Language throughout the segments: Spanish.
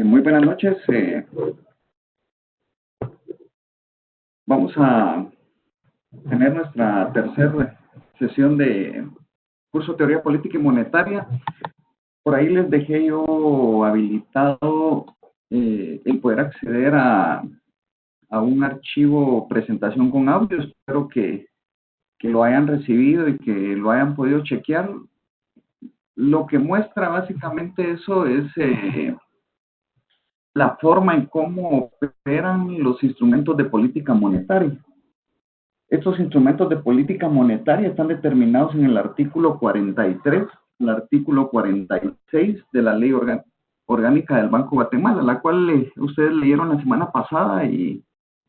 Muy buenas noches. Vamos a tener nuestra tercera sesión de curso de Teoría Política y Monetaria. Por ahí les dejé yo habilitado el poder acceder a un archivo presentación con audio. Espero que lo hayan recibido y que lo hayan podido chequear. Lo que muestra básicamente eso es la forma en cómo operan los instrumentos de política monetaria. Estos instrumentos de política monetaria están determinados en el artículo 43, el artículo 46 de la Ley Orgánica del Banco de Guatemala, la cual ustedes leyeron la semana pasada y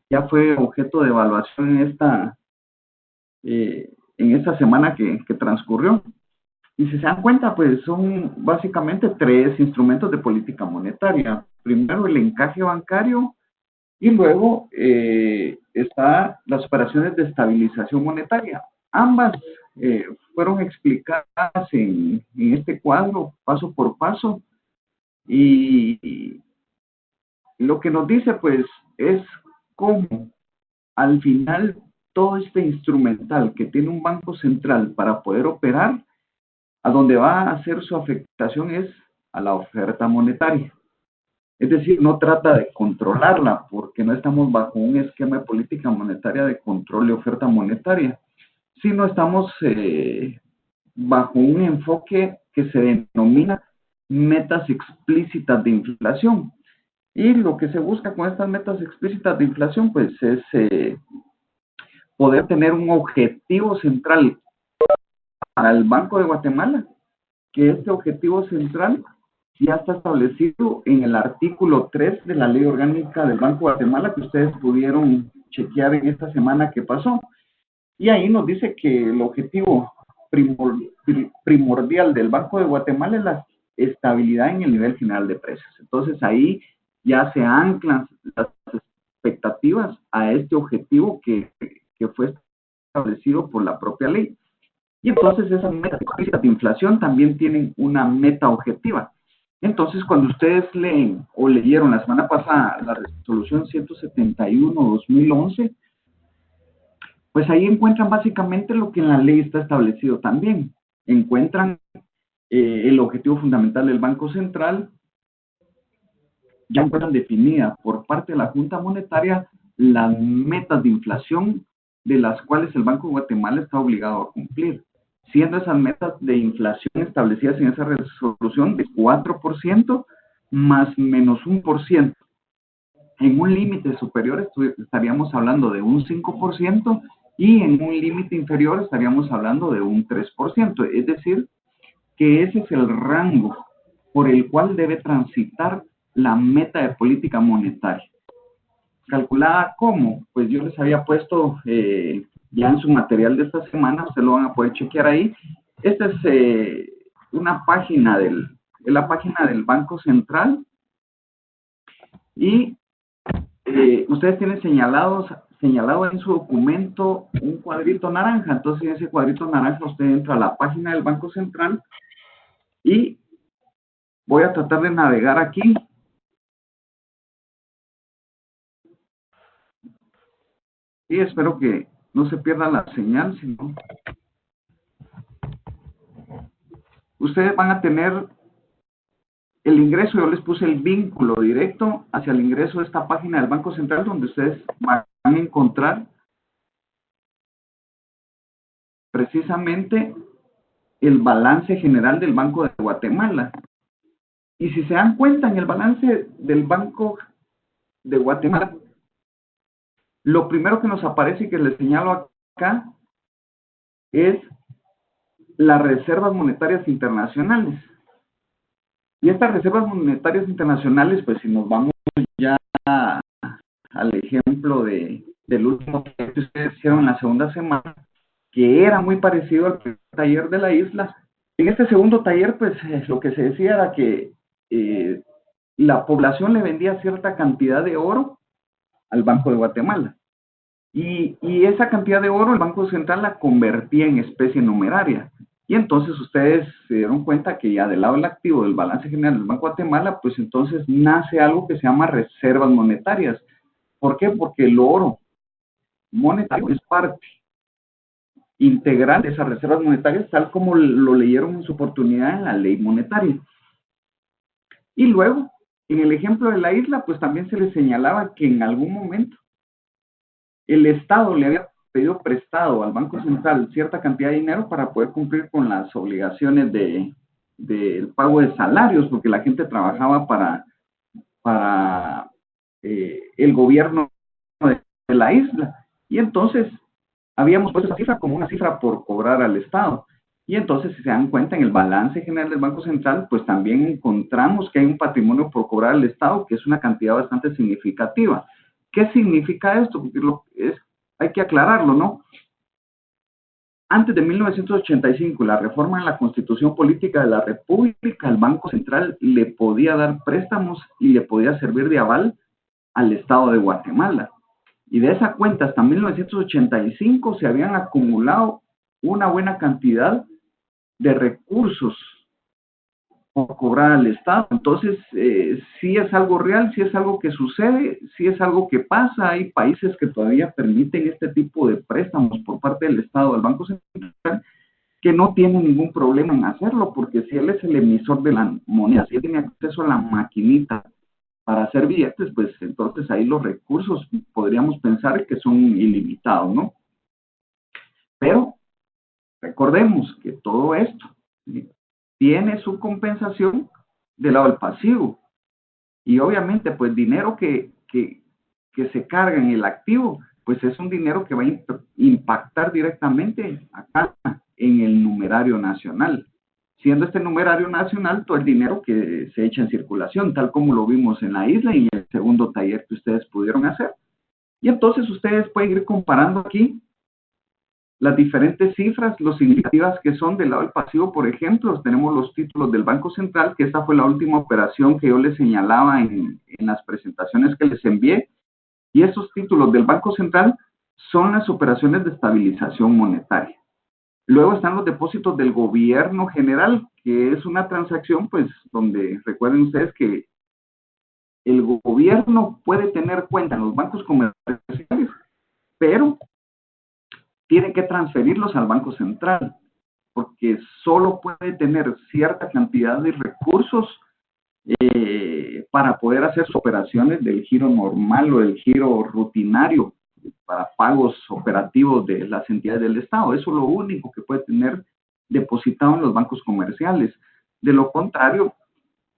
ya fue objeto de evaluación en esta semana que transcurrió. Y si se dan cuenta, pues son básicamente tres instrumentos de política monetaria. Primero, el encaje bancario, y luego está las operaciones de estabilización monetaria. Ambas fueron explicadas en este cuadro, paso por paso, y lo que nos dice, pues, es cómo al final todo este instrumental que tiene un banco central para poder operar, a donde va a hacer su afectación es a la oferta monetaria. Es decir, no trata de controlarla, porque no estamos bajo un esquema de política monetaria de control de oferta monetaria, sino estamos bajo un enfoque que se denomina metas explícitas de inflación. Y lo que se busca con estas metas explícitas de inflación, pues, es poder tener un objetivo central para el Banco de Guatemala, que este objetivo central ya está establecido en el artículo 3 de la Ley Orgánica del Banco de Guatemala, que ustedes pudieron chequear en esta semana que pasó. Y ahí nos dice que el objetivo primordial del Banco de Guatemala es la estabilidad en el nivel general de precios. Entonces ahí ya se anclan las expectativas a este objetivo que fue establecido por la propia ley. Y entonces esas metas de inflación también tienen una meta objetiva. Entonces, cuando ustedes leen o leyeron la semana pasada la resolución 171-2011, pues ahí encuentran básicamente lo que en la ley está establecido también. Encuentran el objetivo fundamental del Banco Central, ya encuentran definida por parte de la Junta Monetaria las metas de inflación de las cuales el Banco de Guatemala está obligado a cumplir, siendo esas metas de inflación establecidas en esa resolución de 4% más menos 1%. En un límite superior estaríamos hablando de un 5% y en un límite inferior estaríamos hablando de un 3%. Es decir, que ese es el rango por el cual debe transitar la meta de política monetaria. ¿Calculada cómo? Pues yo les había puesto ya en su material de esta semana, ustedes lo van a poder chequear ahí. Esta es una página la página del Banco Central, y ustedes tienen señalado en su documento un cuadrito naranja. Entonces en ese cuadrito naranja usted entra a la página del Banco Central y voy a tratar de navegar aquí. Y espero que no se pierda la señal, sino ustedes van a tener el ingreso. Yo les puse el vínculo directo hacia el ingreso de esta página del Banco Central, donde ustedes van a encontrar precisamente el balance general del Banco de Guatemala. Y si se dan cuenta, en el balance del Banco de Guatemala, lo primero que nos aparece y que les señalo acá es las reservas monetarias internacionales. Y estas reservas monetarias internacionales, pues si nos vamos ya al ejemplo del último taller que ustedes hicieron la segunda semana, que era muy parecido al taller de la isla. En este segundo taller, pues lo que se decía era que la población le vendía cierta cantidad de oro al Banco de Guatemala. Y esa cantidad de oro el Banco Central la convertía en especie numeraria. Y entonces ustedes se dieron cuenta que ya del lado del activo del balance general del Banco de Guatemala, pues entonces nace algo que se llama reservas monetarias. ¿Por qué? Porque el oro monetario es parte integral de esas reservas monetarias, tal como lo leyeron en su oportunidad en la ley monetaria. Y luego, en el ejemplo de la isla, pues también se le señalaba que en algún momento el Estado le había pedido prestado al Banco Central cierta cantidad de dinero para poder cumplir con las obligaciones del pago de salarios, porque la gente trabajaba para el gobierno de la isla. Y entonces habíamos puesto esa cifra como una cifra por cobrar al Estado. Y entonces, si se dan cuenta, en el balance general del Banco Central, pues también encontramos que hay un patrimonio por cobrar al Estado, que es una cantidad bastante significativa. ¿Qué significa esto? Porque hay que aclararlo, ¿no? Antes de 1985, la reforma en la Constitución Política de la República, el Banco Central le podía dar préstamos y le podía servir de aval al Estado de Guatemala. Y de esa cuenta hasta 1985 se habían acumulado una buena cantidad de recursos por cobrar al Estado. Entonces, sí es algo real, sí es algo que sucede, sí es algo que pasa. Hay países que todavía permiten este tipo de préstamos por parte del Estado, del Banco Central, que no tienen ningún problema en hacerlo, porque si él es el emisor de la moneda, si él tiene acceso a la maquinita para hacer billetes, pues entonces ahí los recursos podríamos pensar que son ilimitados, ¿no? Pero recordemos que todo esto tiene su compensación del lado del pasivo. Y obviamente, pues dinero que se carga en el activo, pues es un dinero que va a impactar directamente acá en el numerario nacional. Siendo este numerario nacional todo el dinero que se echa en circulación, tal como lo vimos en la isla y en el segundo taller que ustedes pudieron hacer. Y entonces ustedes pueden ir comparando aquí las diferentes cifras, lo significativas que son del lado del pasivo. Por ejemplo, tenemos los títulos del Banco Central, que esta fue la última operación que yo les señalaba en las presentaciones que les envié. Y esos títulos del Banco Central son las operaciones de estabilización monetaria. Luego están los depósitos del gobierno general, que es una transacción, pues, donde recuerden ustedes que el gobierno puede tener cuenta en los bancos comerciales, pero tiene que transferirlos al Banco Central, porque solo puede tener cierta cantidad de recursos para poder hacer sus operaciones del giro normal o del giro rutinario para pagos operativos de las entidades del Estado. Eso es lo único que puede tener depositado en los bancos comerciales. De lo contrario,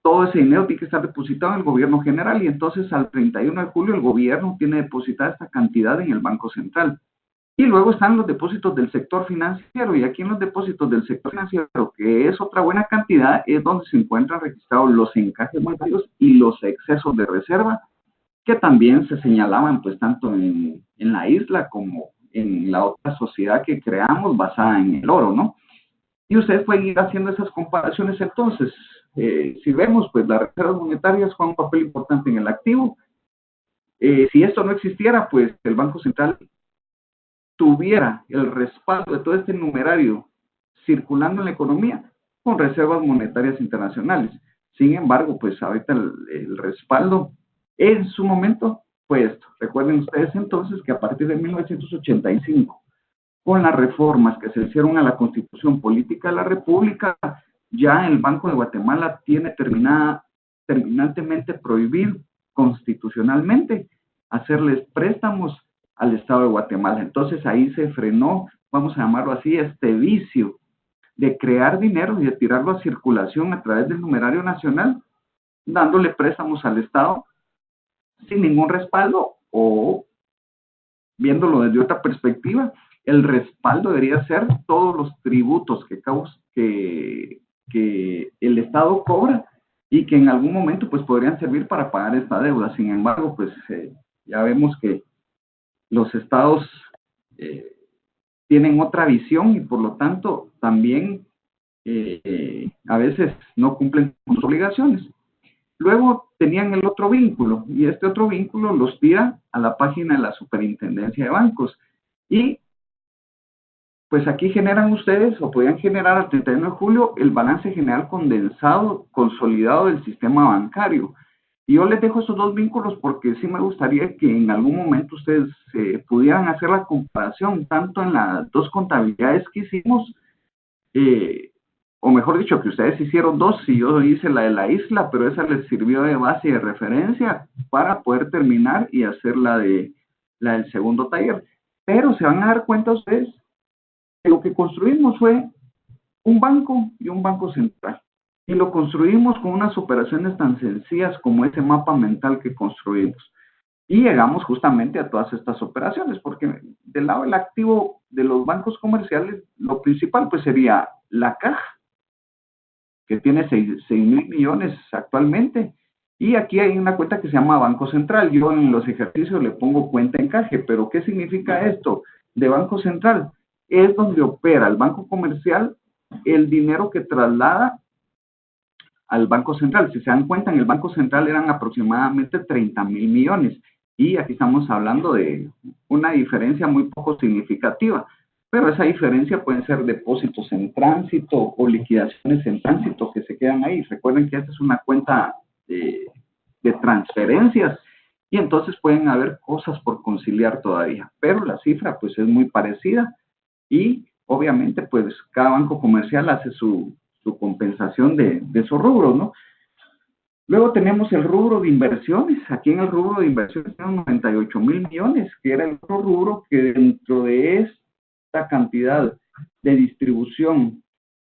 todo ese dinero tiene que estar depositado en el gobierno general y entonces al 31 de julio el gobierno tiene depositada esta cantidad en el Banco Central. Y luego están los depósitos del sector financiero, y aquí en los depósitos del sector financiero, que es otra buena cantidad, es donde se encuentran registrados los encajes monetarios y los excesos de reserva, que también se señalaban pues tanto en la isla como en la otra sociedad que creamos basada en el oro, ¿no? Y ustedes pueden ir haciendo esas comparaciones entonces. Si vemos, pues las reservas monetarias juegan un papel importante en el activo. Si esto no existiera, pues el Banco Central tuviera el respaldo de todo este numerario circulando en la economía con reservas monetarias internacionales. Sin embargo, pues ahorita el respaldo en su momento fue esto. Recuerden ustedes entonces que a partir de 1985, con las reformas que se hicieron a la Constitución Política de la República, ya el Banco de Guatemala tiene terminantemente prohibir constitucionalmente hacerles préstamos al Estado de Guatemala. Entonces ahí se frenó, vamos a llamarlo así, este vicio de crear dinero y de tirarlo a circulación a través del numerario nacional, dándole préstamos al Estado sin ningún respaldo, o viéndolo desde otra perspectiva, el respaldo debería ser todos los tributos que el Estado cobra y que en algún momento pues podrían servir para pagar esta deuda. Sin embargo, pues ya vemos que los estados tienen otra visión y por lo tanto también a veces no cumplen con sus obligaciones. Luego tenían el otro vínculo, y este otro vínculo los tira a la página de la Superintendencia de Bancos. Y pues aquí generan ustedes, o podían generar al 31 de julio, el balance general condensado, consolidado del sistema bancario. Y yo les dejo esos dos vínculos porque sí me gustaría que en algún momento ustedes pudieran hacer la comparación, tanto en las dos contabilidades que hicimos, o mejor dicho, que ustedes hicieron dos, y yo hice la de la isla, pero esa les sirvió de base de referencia para poder terminar y hacer la del segundo taller. Pero se van a dar cuenta ustedes que lo que construimos fue un banco y un banco central. Y lo construimos con unas operaciones tan sencillas como ese mapa mental que construimos. Y llegamos justamente a todas estas operaciones, porque del lado del activo de los bancos comerciales, lo principal pues sería la caja, que tiene 6,000 millones actualmente. Y aquí hay una cuenta que se llama Banco Central. Yo en los ejercicios le pongo cuenta encaje, pero ¿qué significa esto de Banco Central? Es donde opera el banco comercial el dinero que traslada al Banco Central. Si se dan cuenta, en el Banco Central eran aproximadamente 30,000 millones. Y aquí estamos hablando de una diferencia muy poco significativa. Pero esa diferencia pueden ser depósitos en tránsito o liquidaciones en tránsito que se quedan ahí. Recuerden que esta es una cuenta de transferencias y entonces pueden haber cosas por conciliar todavía. Pero la cifra pues es muy parecida y obviamente pues cada banco comercial hace su compensación de esos rubros, ¿no? Luego tenemos el rubro de inversiones. Aquí en el rubro de inversiones tenemos 98,000 millones, que era el otro rubro que dentro de esta cantidad de distribución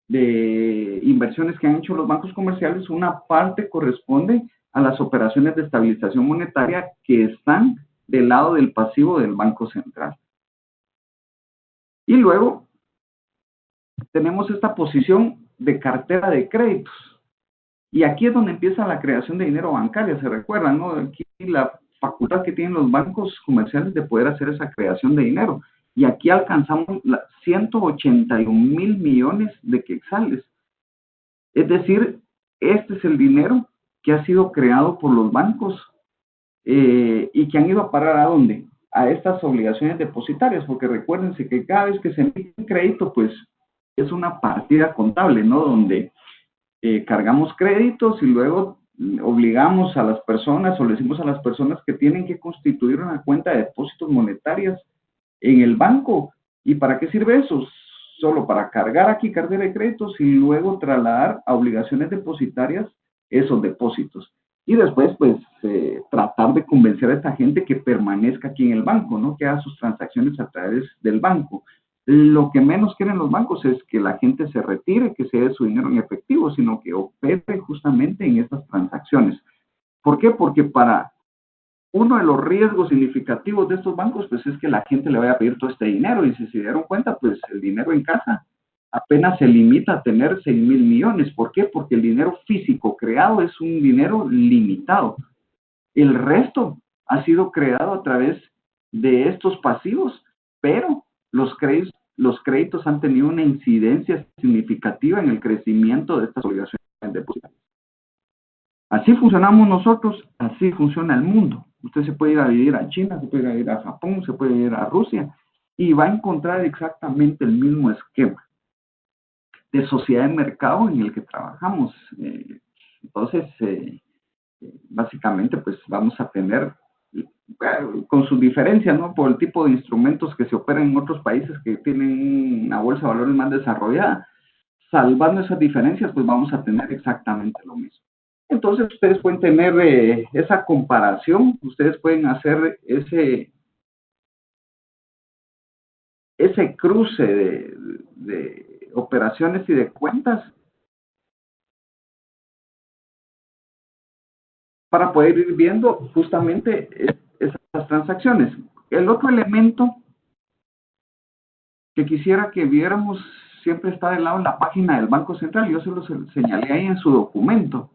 de inversiones que han hecho los bancos comerciales, una parte corresponde a las operaciones de estabilización monetaria que están del lado del pasivo del Banco Central. Y luego tenemos esta posición de cartera de créditos. Y aquí es donde empieza la creación de dinero bancario, se recuerdan, ¿no? Aquí la facultad que tienen los bancos comerciales de poder hacer esa creación de dinero. Y aquí alcanzamos 181,000 millones de quetzales. Es decir, este es el dinero que ha sido creado por los bancos y que han ido a parar ¿a dónde? A estas obligaciones depositarias, porque recuérdense que cada vez que se emite un crédito, pues es una partida contable, ¿no? Donde cargamos créditos y luego obligamos a las personas o le decimos a las personas que tienen que constituir una cuenta de depósitos monetarias en el banco. ¿Y para qué sirve eso? Solo para cargar aquí cartera de créditos y luego trasladar a obligaciones depositarias esos depósitos. Y después, pues, tratar de convencer a esta gente que permanezca aquí en el banco, ¿no? Que haga sus transacciones a través del banco. Lo que menos quieren los bancos es que la gente se retire, que se dé su dinero en efectivo, sino que opere justamente en estas transacciones. ¿Por qué? Porque para uno de los riesgos significativos de estos bancos, pues es que la gente le vaya a pedir todo este dinero y si se dieron cuenta, pues el dinero en casa apenas se limita a tener 6,000 millones. ¿Por qué? Porque el dinero físico creado es un dinero limitado. El resto ha sido creado a través de estos pasivos, pero los créditos han tenido una incidencia significativa en el crecimiento de estas obligaciones depositarias. Así funcionamos nosotros, así funciona el mundo. Usted se puede ir a vivir a China, se puede ir a vivir a Japón, se puede ir a Rusia y va a encontrar exactamente el mismo esquema de sociedad de mercado en el que trabajamos. Entonces, básicamente, pues vamos a tener, con sus diferencias, ¿no? Por el tipo de instrumentos que se operan en otros países que tienen una bolsa de valores más desarrollada, salvando esas diferencias, pues vamos a tener exactamente lo mismo. Entonces, ustedes pueden tener esa comparación, ustedes pueden hacer ese cruce de operaciones y de cuentas para poder ir viendo justamente esas transacciones. El otro elemento que quisiera que viéramos siempre está del lado de la página del Banco Central. Yo se lo señalé ahí en su documento.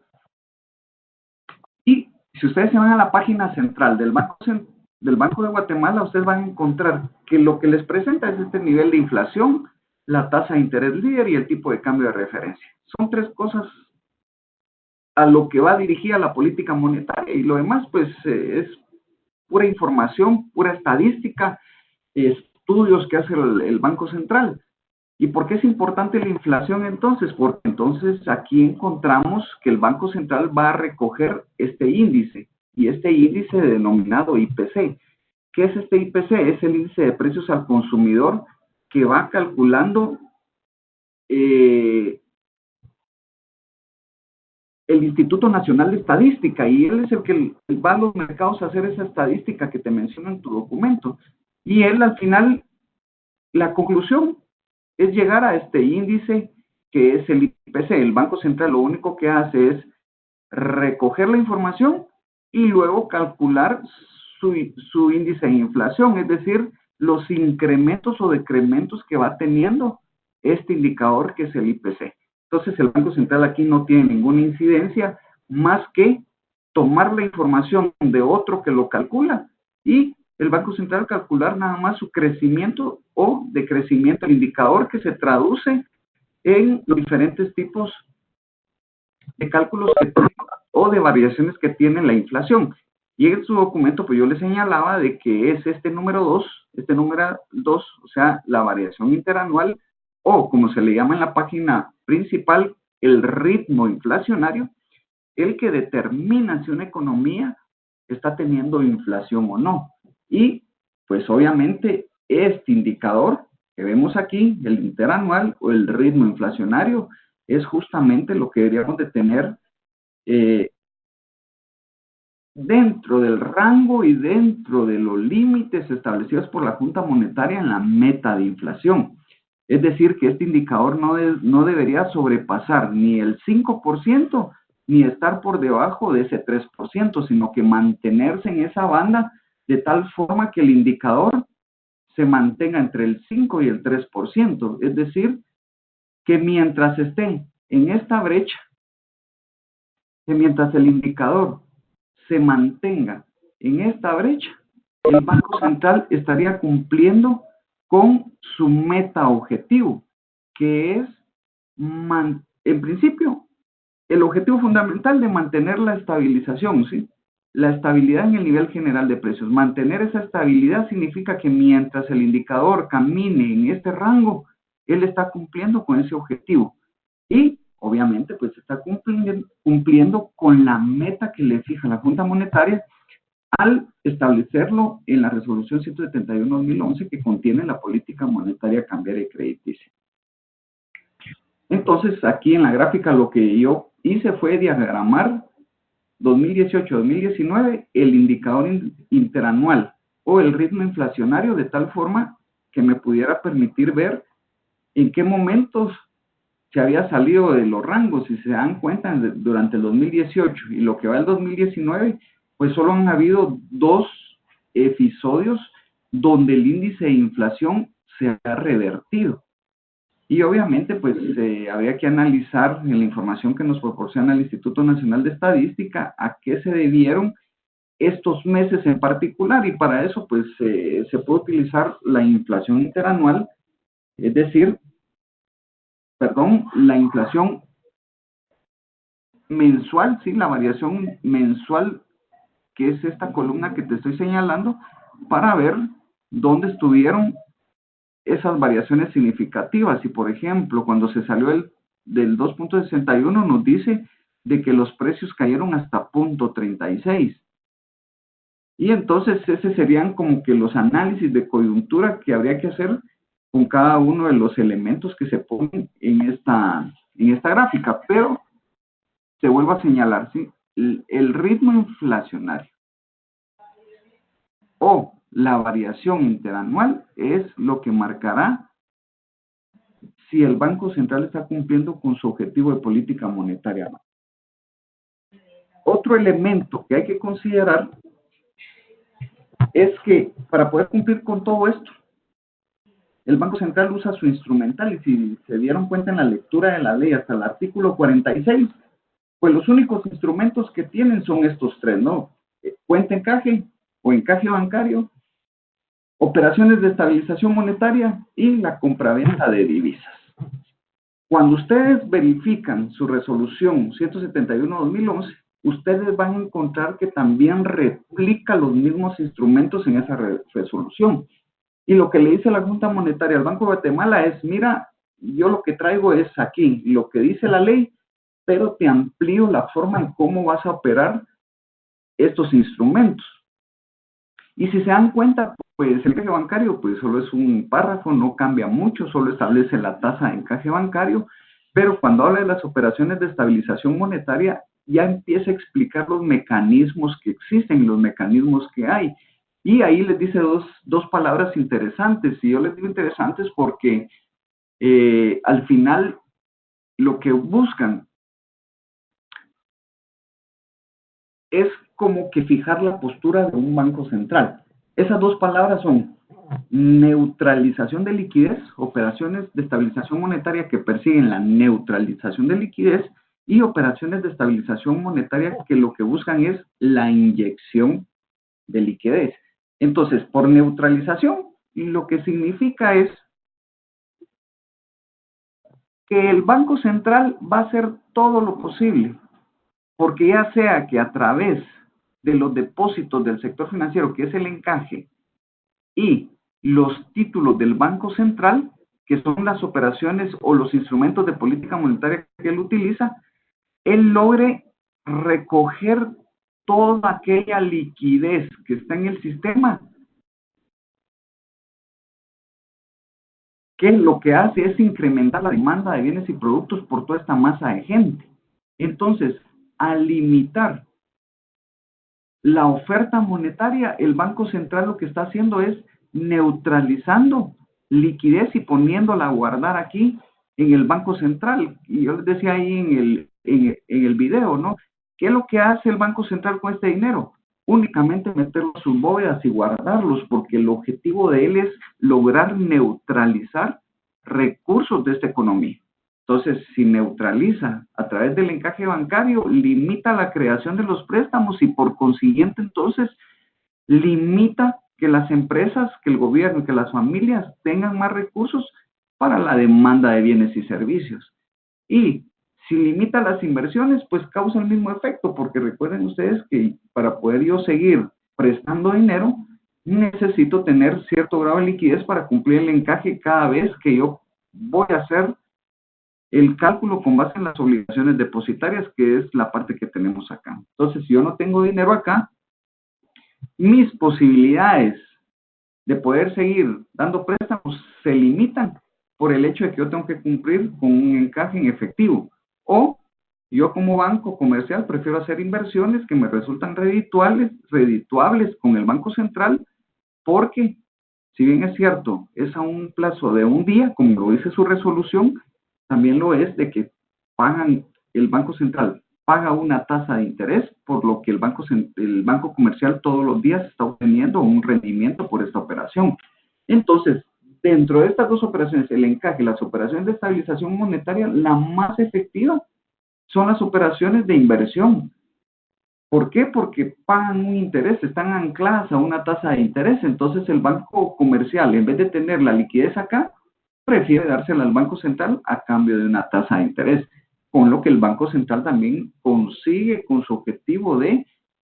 Y si ustedes se van a la página central del Banco de Guatemala, ustedes van a encontrar que lo que les presenta es este nivel de inflación, la tasa de interés líder y el tipo de cambio de referencia. Son tres cosas a lo que va dirigida la política monetaria y lo demás pues es pura información, pura estadística, estudios que hace el Banco Central. ¿Y por qué es importante la inflación entonces? Porque entonces aquí encontramos que el Banco Central va a recoger este índice, y este índice denominado IPC. ¿Qué es este IPC? Es el índice de precios al consumidor que va calculando el Instituto Nacional de Estadística, y él es el que va a los mercados a hacer esa estadística que te menciono en tu documento. Y él al final, la conclusión es llegar a este índice que es el IPC. El Banco Central lo único que hace es recoger la información y luego calcular su índice de inflación, es decir, los incrementos o decrementos que va teniendo este indicador que es el IPC. Entonces el Banco Central aquí no tiene ninguna incidencia más que tomar la información de otro que lo calcula y el Banco Central calcular nada más su crecimiento o decrecimiento, el indicador que se traduce en los diferentes tipos de cálculos que o de variaciones que tiene la inflación. Y en su documento, pues yo le señalaba de que es este número 2, o sea, la variación interanual, o como se le llama en la página principal, el ritmo inflacionario, el que determina si una economía está teniendo inflación o no. Y, pues obviamente, este indicador que vemos aquí, el interanual o el ritmo inflacionario, es justamente lo que deberíamos de tener dentro del rango y dentro de los límites establecidos por la Junta Monetaria en la meta de inflación. Es decir, que este indicador no debería sobrepasar ni el 5% ni estar por debajo de ese 3%, sino que mantenerse en esa banda de tal forma que el indicador se mantenga entre el 5 y el 3%. Es decir, que mientras esté en esta brecha, que mientras el indicador se mantenga en esta brecha, el Banco Central estaría cumpliendo con su meta objetivo, que es, en principio, el objetivo fundamental de mantener la estabilización, ¿sí? La estabilidad en el nivel general de precios. Mantener esa estabilidad significa que mientras el indicador camine en este rango, él está cumpliendo con ese objetivo. Y, obviamente, pues está cumpliendo con la meta que le fija la Junta Monetaria al establecerlo en la resolución 171/2011 que contiene la política monetaria cambiaria y crediticia. Entonces, aquí en la gráfica lo que yo hice fue diagramar 2018-2019 el indicador interanual o el ritmo inflacionario de tal forma que me pudiera permitir ver en qué momentos se había salido de los rangos. Si se dan cuenta, durante el 2018 y lo que va el 2019, pues solo han habido 2 episodios donde el índice de inflación se ha revertido. Y obviamente, pues habría que analizar en la información que nos proporciona el Instituto Nacional de Estadística a qué se debieron estos meses en particular, y para eso, pues se puede utilizar la inflación interanual, es decir, la inflación mensual, sí, la variación mensual, que es esta columna que te estoy señalando, para ver dónde estuvieron esas variaciones significativas. Y por ejemplo, cuando se salió del 2.61 nos dice de que los precios cayeron hasta 0.36. Y entonces ese serían como que los análisis de coyuntura que habría que hacer con cada uno de los elementos que se ponen en esta gráfica. Pero te vuelvo a señalar, ¿sí? El ritmo inflacionario o la variación interanual es lo que marcará si el Banco Central está cumpliendo con su objetivo de política monetaria. Otro elemento que hay que considerar es que para poder cumplir con todo esto, el Banco Central usa su instrumental, y si se dieron cuenta en la lectura de la ley hasta el artículo 46, pues los únicos instrumentos que tienen son estos 3, ¿no? Cuenta encaje o encaje bancario, operaciones de estabilización monetaria y la compraventa de divisas. Cuando ustedes verifican su resolución 171/2011, ustedes van a encontrar que también replica los mismos instrumentos en esa resolución. Y lo que le dice la Junta Monetaria al Banco de Guatemala es, mira, yo lo que traigo es aquí lo que dice la ley, pero te amplío la forma en cómo vas a operar estos instrumentos. Y si se dan cuenta, pues el encaje bancario pues solo es un párrafo, no cambia mucho, solo establece la tasa de encaje bancario, pero cuando habla de las operaciones de estabilización monetaria, ya empieza a explicar los mecanismos que existen, los mecanismos que hay. Y ahí les dice dos palabras interesantes, y yo les digo interesantes porque al final lo que buscan es como que fijar la postura de un banco central. Esas dos palabras son neutralización de liquidez, operaciones de estabilización monetaria que persiguen la neutralización de liquidez, y operaciones de estabilización monetaria que lo que buscan es la inyección de liquidez. Entonces, por neutralización, lo que significa es que el Banco Central va a hacer todo lo posible, porque ya sea que a través de los depósitos del sector financiero, que es el encaje, y los títulos del Banco Central, que son las operaciones o los instrumentos de política monetaria que él utiliza, él logre recoger toda aquella liquidez que está en el sistema, que lo que hace es incrementar la demanda de bienes y productos por toda esta masa de gente. Entonces, al limitar la oferta monetaria, el Banco Central lo que está haciendo es neutralizando liquidez y poniéndola a guardar aquí en el Banco Central. Y yo les decía ahí en el video, ¿no? ¿Qué es lo que hace el Banco Central con este dinero? Únicamente meterlo en sus bóvedas y guardarlos, porque el objetivo de él es lograr neutralizar recursos de esta economía. Entonces, si neutraliza a través del encaje bancario, limita la creación de los préstamos y por consiguiente, entonces, limita que las empresas, que el gobierno y que las familias tengan más recursos para la demanda de bienes y servicios. Y si limita las inversiones, pues causa el mismo efecto, porque recuerden ustedes que para poder yo seguir prestando dinero, necesito tener cierto grado de liquidez para cumplir el encaje cada vez que yo voy a hacer el cálculo con base en las obligaciones depositarias, que es la parte que tenemos acá. Entonces, si yo no tengo dinero acá, mis posibilidades de poder seguir dando préstamos se limitan por el hecho de que yo tengo que cumplir con un encaje en efectivo. O yo como banco comercial prefiero hacer inversiones que me resultan redituables con el Banco Central, porque si bien es cierto, es a un plazo de un día, como lo dice su resolución, también lo es de que el Banco Central paga una tasa de interés, por lo que el banco comercial todos los días está obteniendo un rendimiento por esta operación. Entonces, dentro de estas dos operaciones, el encaje y las operaciones de estabilización monetaria, la más efectiva son las operaciones de inversión. ¿Por qué? Porque pagan un interés, están ancladas a una tasa de interés. Entonces el banco comercial, en vez de tener la liquidez acá, prefiere dársela al Banco Central a cambio de una tasa de interés, con lo que el Banco Central también consigue con su objetivo de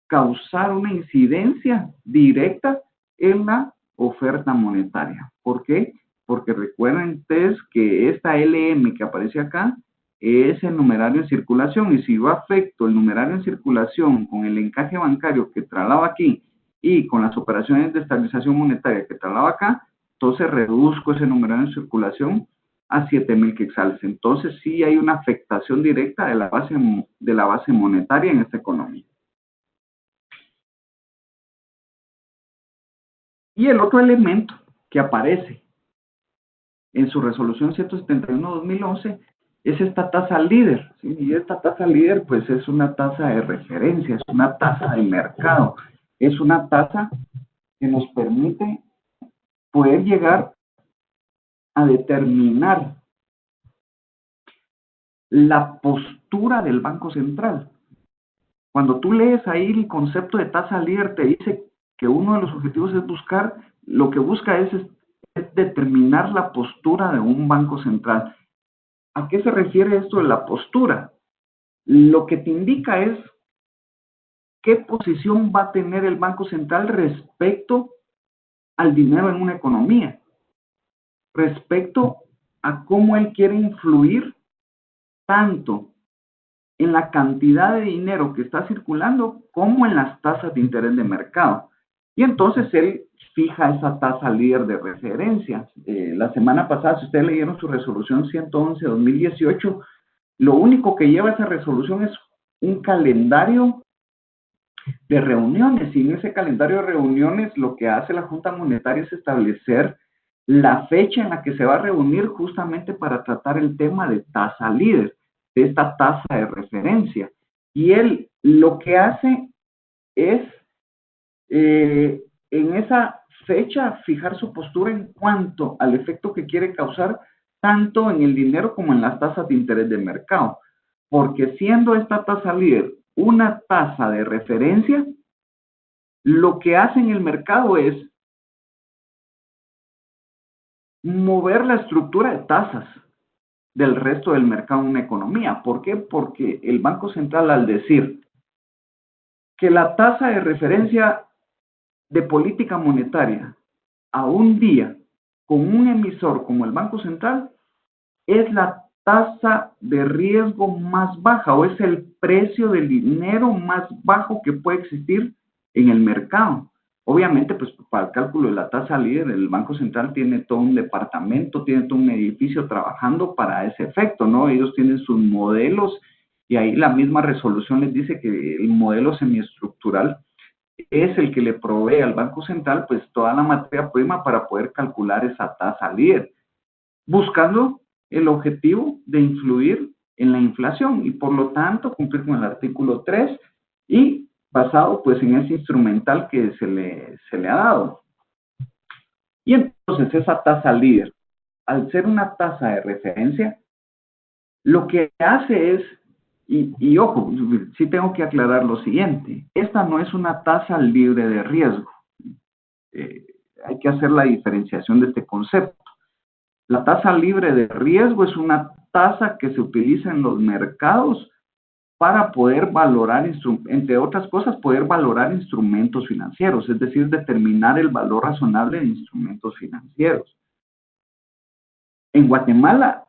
causar una incidencia directa en la oferta monetaria. ¿Por qué? Porque recuerden ustedes que esta LM que aparece acá es el numerario en circulación, y si yo afecto el numerario en circulación con el encaje bancario que traslado aquí y con las operaciones de estabilización monetaria que traslado acá, entonces reduzco ese numerario en circulación a 7,000 quetzales. Entonces sí hay una afectación directa de la base monetaria en esta economía. Y el otro elemento que aparece en su resolución 171-2011 es esta tasa líder, ¿sí? Y esta tasa líder pues es una tasa de referencia, es una tasa de mercado, es una tasa que nos permite poder llegar a determinar la postura del Banco Central. Cuando tú lees ahí el concepto de tasa líder, te dice que uno de los objetivos es buscar, lo que busca es determinar la postura de un banco central. ¿A qué se refiere esto de la postura? Lo que te indica es qué posición va a tener el Banco Central respecto al dinero en una economía, respecto a cómo él quiere influir tanto en la cantidad de dinero que está circulando como en las tasas de interés de mercado. Y entonces él fija esa tasa líder de referencia. La semana pasada, si ustedes leyeron su resolución 111-2018, lo único que lleva esa resolución es un calendario de reuniones, y en ese calendario de reuniones lo que hace la Junta Monetaria es establecer la fecha en la que se va a reunir justamente para tratar el tema de tasa líder, de esta tasa de referencia. Y él lo que hace es, en esa fecha, fijar su postura en cuanto al efecto que quiere causar tanto en el dinero como en las tasas de interés de mercado. Porque siendo esta tasa líder una tasa de referencia, lo que hace en el mercado es mover la estructura de tasas del resto del mercado en una economía. ¿Por qué? Porque el Banco Central, al decir que la tasa de referencia de política monetaria a un día con un emisor como el Banco Central es la tasa de riesgo más baja, o es el precio del dinero más bajo que puede existir en el mercado. Obviamente, pues para el cálculo de la tasa líder, el Banco Central tiene todo un departamento, tiene todo un edificio trabajando para ese efecto, ¿no? Ellos tienen sus modelos, y ahí la misma resolución les dice que el modelo semiestructural es el que le provee al Banco Central pues toda la materia prima para poder calcular esa tasa líder, buscando el objetivo de influir en la inflación y por lo tanto cumplir con el artículo 3 y basado pues en ese instrumental que se le ha dado. Y entonces esa tasa líder, al ser una tasa de referencia, lo que hace es, y ojo, sí tengo que aclarar lo siguiente, esta no es una tasa libre de riesgo. Hay que hacer la diferenciación de este concepto. La tasa libre de riesgo es una tasa que se utiliza en los mercados para poder valorar, entre otras cosas, poder valorar instrumentos financieros, es decir, determinar el valor razonable de instrumentos financieros. En Guatemala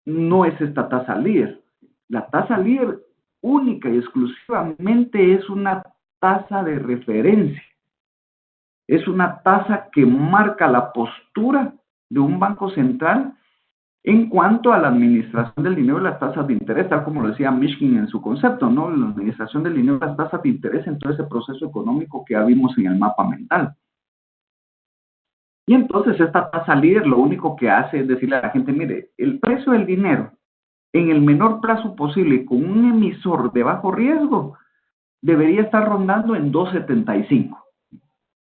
no es esta tasa líder. La tasa líder única y exclusivamente es una tasa de referencia. Es una tasa que marca la postura de un banco central en cuanto a la administración del dinero y las tasas de interés, tal como lo decía Mishkin en su concepto, ¿no? La administración del dinero y las tasas de interés en todo ese proceso económico que ya vimos en el mapa mental. Y entonces esta tasa líder lo único que hace es decirle a la gente, mire, el precio del dinero en el menor plazo posible y con un emisor de bajo riesgo debería estar rondando en 2.75.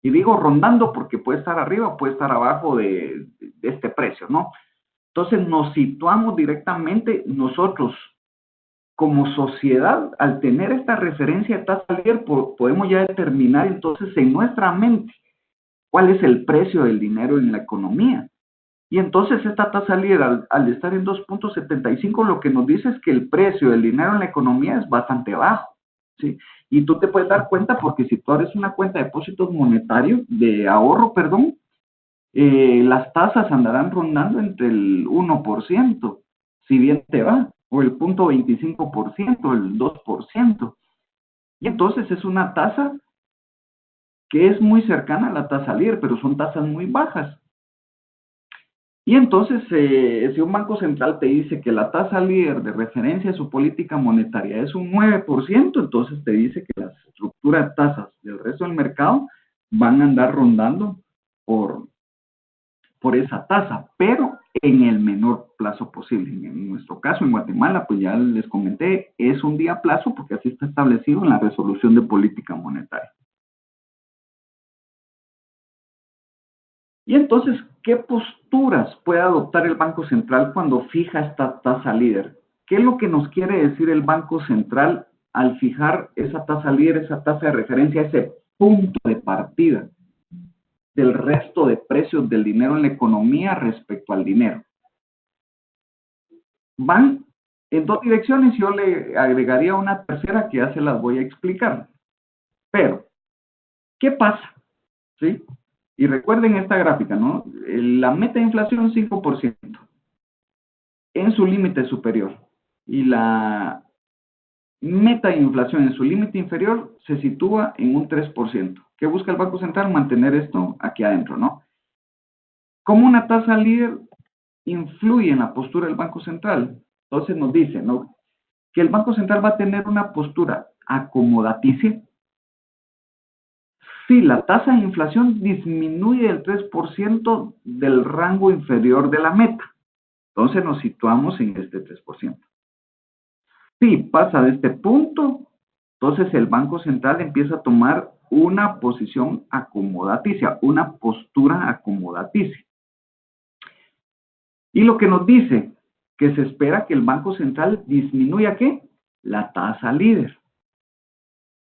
Y digo rondando porque puede estar arriba, puede estar abajo de este precio, ¿no? Entonces nos situamos directamente nosotros como sociedad, al tener esta referencia de tasa líder, podemos ya determinar entonces en nuestra mente cuál es el precio del dinero en la economía. Y entonces esta tasa líder, al estar en 2.75, lo que nos dice es que el precio del dinero en la economía es bastante bajo, ¿sí? Y tú te puedes dar cuenta porque si tú abres una cuenta de depósitos monetarios, de ahorro, perdón, las tasas andarán rondando entre el 1%, si bien te va, o el 0.25%, el 2%. Y entonces es una tasa que es muy cercana a la tasa líder, pero son tasas muy bajas. Y entonces, si un banco central te dice que la tasa líder de referencia de su política monetaria es un 9%, entonces te dice que la estructura de tasas del resto del mercado van a andar rondando por esa tasa, pero en el menor plazo posible. En nuestro caso, en Guatemala, pues ya les comenté, es un día plazo porque así está establecido en la resolución de política monetaria. Y entonces, ¿qué posturas puede adoptar el Banco Central cuando fija esta tasa líder? ¿Qué es lo que nos quiere decir el Banco Central al fijar esa tasa líder, esa tasa de referencia, ese punto de partida del resto de precios del dinero en la economía respecto al dinero? Van en dos direcciones, yo le agregaría una tercera que ya se las voy a explicar. Pero, ¿qué pasa? ¿Sí? Y recuerden esta gráfica, ¿no? La meta de inflación 5% en su límite superior. Y la meta de inflación en su límite inferior se sitúa en un 3%. ¿Qué busca el Banco Central? Mantener esto aquí adentro, ¿no? ¿Cómo una tasa líder influye en la postura del Banco Central? Entonces nos dice, ¿no?, que el Banco Central va a tener una postura acomodaticia si la tasa de inflación disminuye el 3% del rango inferior de la meta. Entonces nos situamos en este 3%. Si pasa de este punto, entonces el Banco Central empieza a tomar una posición acomodaticia, una postura acomodaticia. Y lo que nos dice que se espera que el Banco Central disminuya, ¿qué? La tasa líder.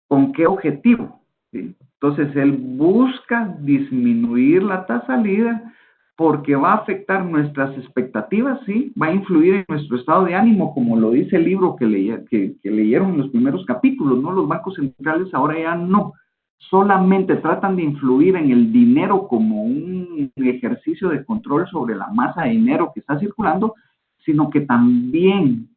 ¿Con qué objetivo? ¿Sí? Entonces, él busca disminuir la tasa líder porque va a afectar nuestras expectativas, ¿sí? Va a influir en nuestro estado de ánimo, como lo dice el libro que leyeron en los primeros capítulos, ¿no? Los bancos centrales ahora ya no solamente tratan de influir en el dinero como un ejercicio de control sobre la masa de dinero que está circulando, sino que también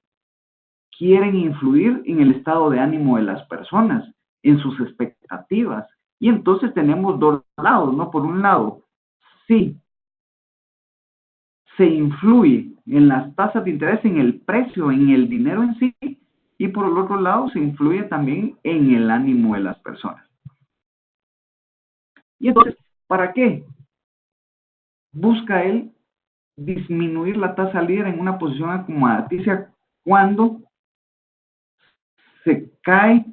quieren influir en el estado de ánimo de las personas, en sus expectativas. Y entonces tenemos dos lados, ¿no? Por un lado, sí, se influye en las tasas de interés, en el precio, en el dinero en sí, y por el otro lado se influye también en el ánimo de las personas. Y entonces, ¿para qué busca él disminuir la tasa líder en una posición acomodaticia cuando se cae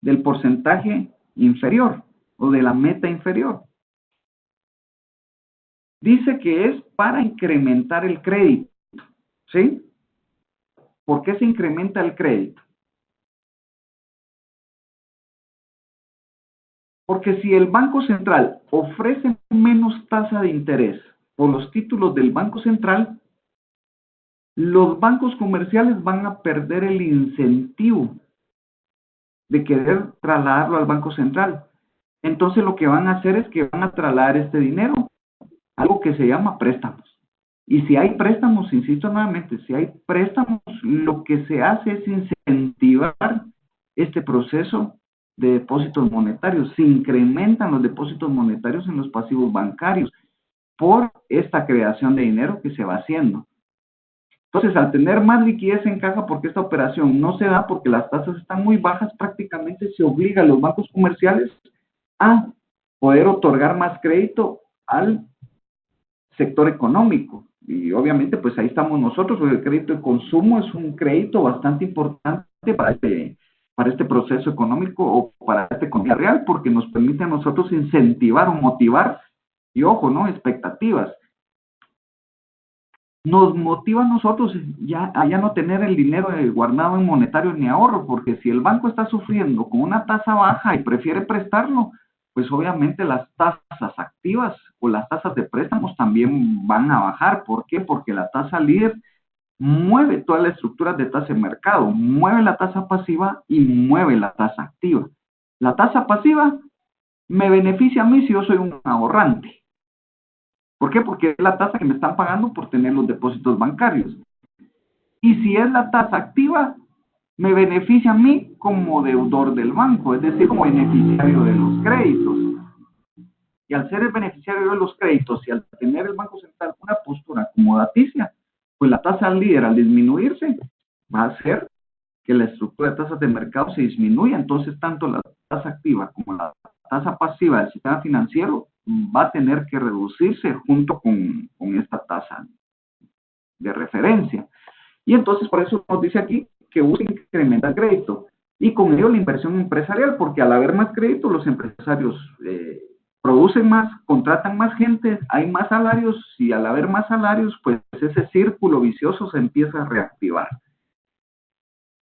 del porcentaje inferior o de la meta inferior? Dice que es para incrementar el crédito, ¿sí? ¿Por qué se incrementa el crédito? Porque si el Banco Central ofrece menos tasa de interés por los títulos del Banco Central, los bancos comerciales van a perder el incentivo de querer trasladarlo al Banco Central. Entonces lo que van a hacer es que van a trasladar este dinero, algo que se llama préstamos. Y si hay préstamos, insisto nuevamente, si hay préstamos, lo que se hace es incentivar este proceso de depósitos monetarios. Se incrementan los depósitos monetarios en los pasivos bancarios por esta creación de dinero que se va haciendo. Entonces, al tener más liquidez en caja, porque esta operación no se da porque las tasas están muy bajas, prácticamente se obliga a los bancos comerciales a poder otorgar más crédito al sector económico. Y obviamente, pues ahí estamos nosotros, porque el crédito de consumo es un crédito bastante importante para este proceso económico o para esta economía real, porque nos permite a nosotros incentivar o motivar, y ojo, ¿no? Expectativas. Nos motiva a nosotros ya a ya no tener el dinero guardado en monetario ni ahorro, porque si el banco está sufriendo con una tasa baja y prefiere prestarlo, pues obviamente las tasas activas o las tasas de préstamos también van a bajar. ¿Por qué? Porque la tasa líder mueve todas las estructuras de tasa de mercado, mueve la tasa pasiva y mueve la tasa activa. La tasa pasiva me beneficia a mí si yo soy un ahorrante. ¿Por qué? Porque es la tasa que me están pagando por tener los depósitos bancarios. Y si es la tasa activa, me beneficia a mí como deudor del banco, es decir, como beneficiario de los créditos. Y al ser el beneficiario de los créditos y al tener el Banco Central una postura acomodaticia, pues la tasa líder al disminuirse va a hacer que la estructura de tasas de mercado se disminuya. Entonces, tanto la tasa activa como la tasa pasiva del sistema financiero va a tener que reducirse junto con esta tasa de referencia. Y entonces, por eso nos dice aquí que busca incrementar crédito y con ello la inversión empresarial, porque al haber más crédito, los empresarios producen más, contratan más gente, hay más salarios y al haber más salarios, pues ese círculo vicioso se empieza a reactivar.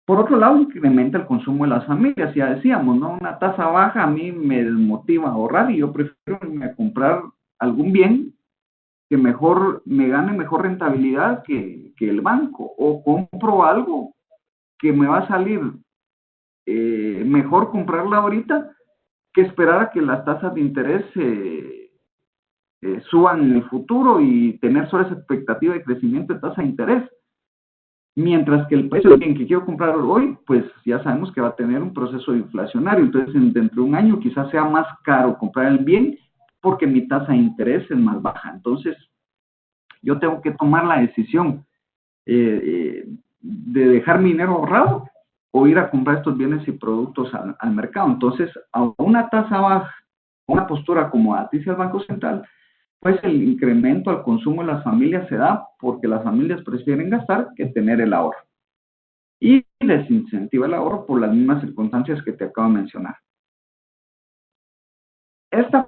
Por otro lado, incrementa el consumo de las familias, ya decíamos, ¿no? Una tasa baja a mí me desmotiva a ahorrar y yo prefiero comprar algún bien que mejor me gane mejor rentabilidad que el banco, o compro algo que me va a salir mejor comprarla ahorita que esperar a que las tasas de interés suban en el futuro y tener solo esa expectativa de crecimiento de tasa de interés. Mientras que el precio del bien que quiero comprar hoy, pues ya sabemos que va a tener un proceso inflacionario. Entonces, dentro de un año quizás sea más caro comprar el bien porque mi tasa de interés es más baja. Entonces, yo tengo que tomar la decisión de dejar mi dinero ahorrado o ir a comprar estos bienes y productos al mercado. Entonces, a una tasa baja, una postura acomodaticia al Banco Central, pues el incremento al consumo de las familias se da porque las familias prefieren gastar que tener el ahorro. Y desincentiva el ahorro por las mismas circunstancias que te acabo de mencionar. Esta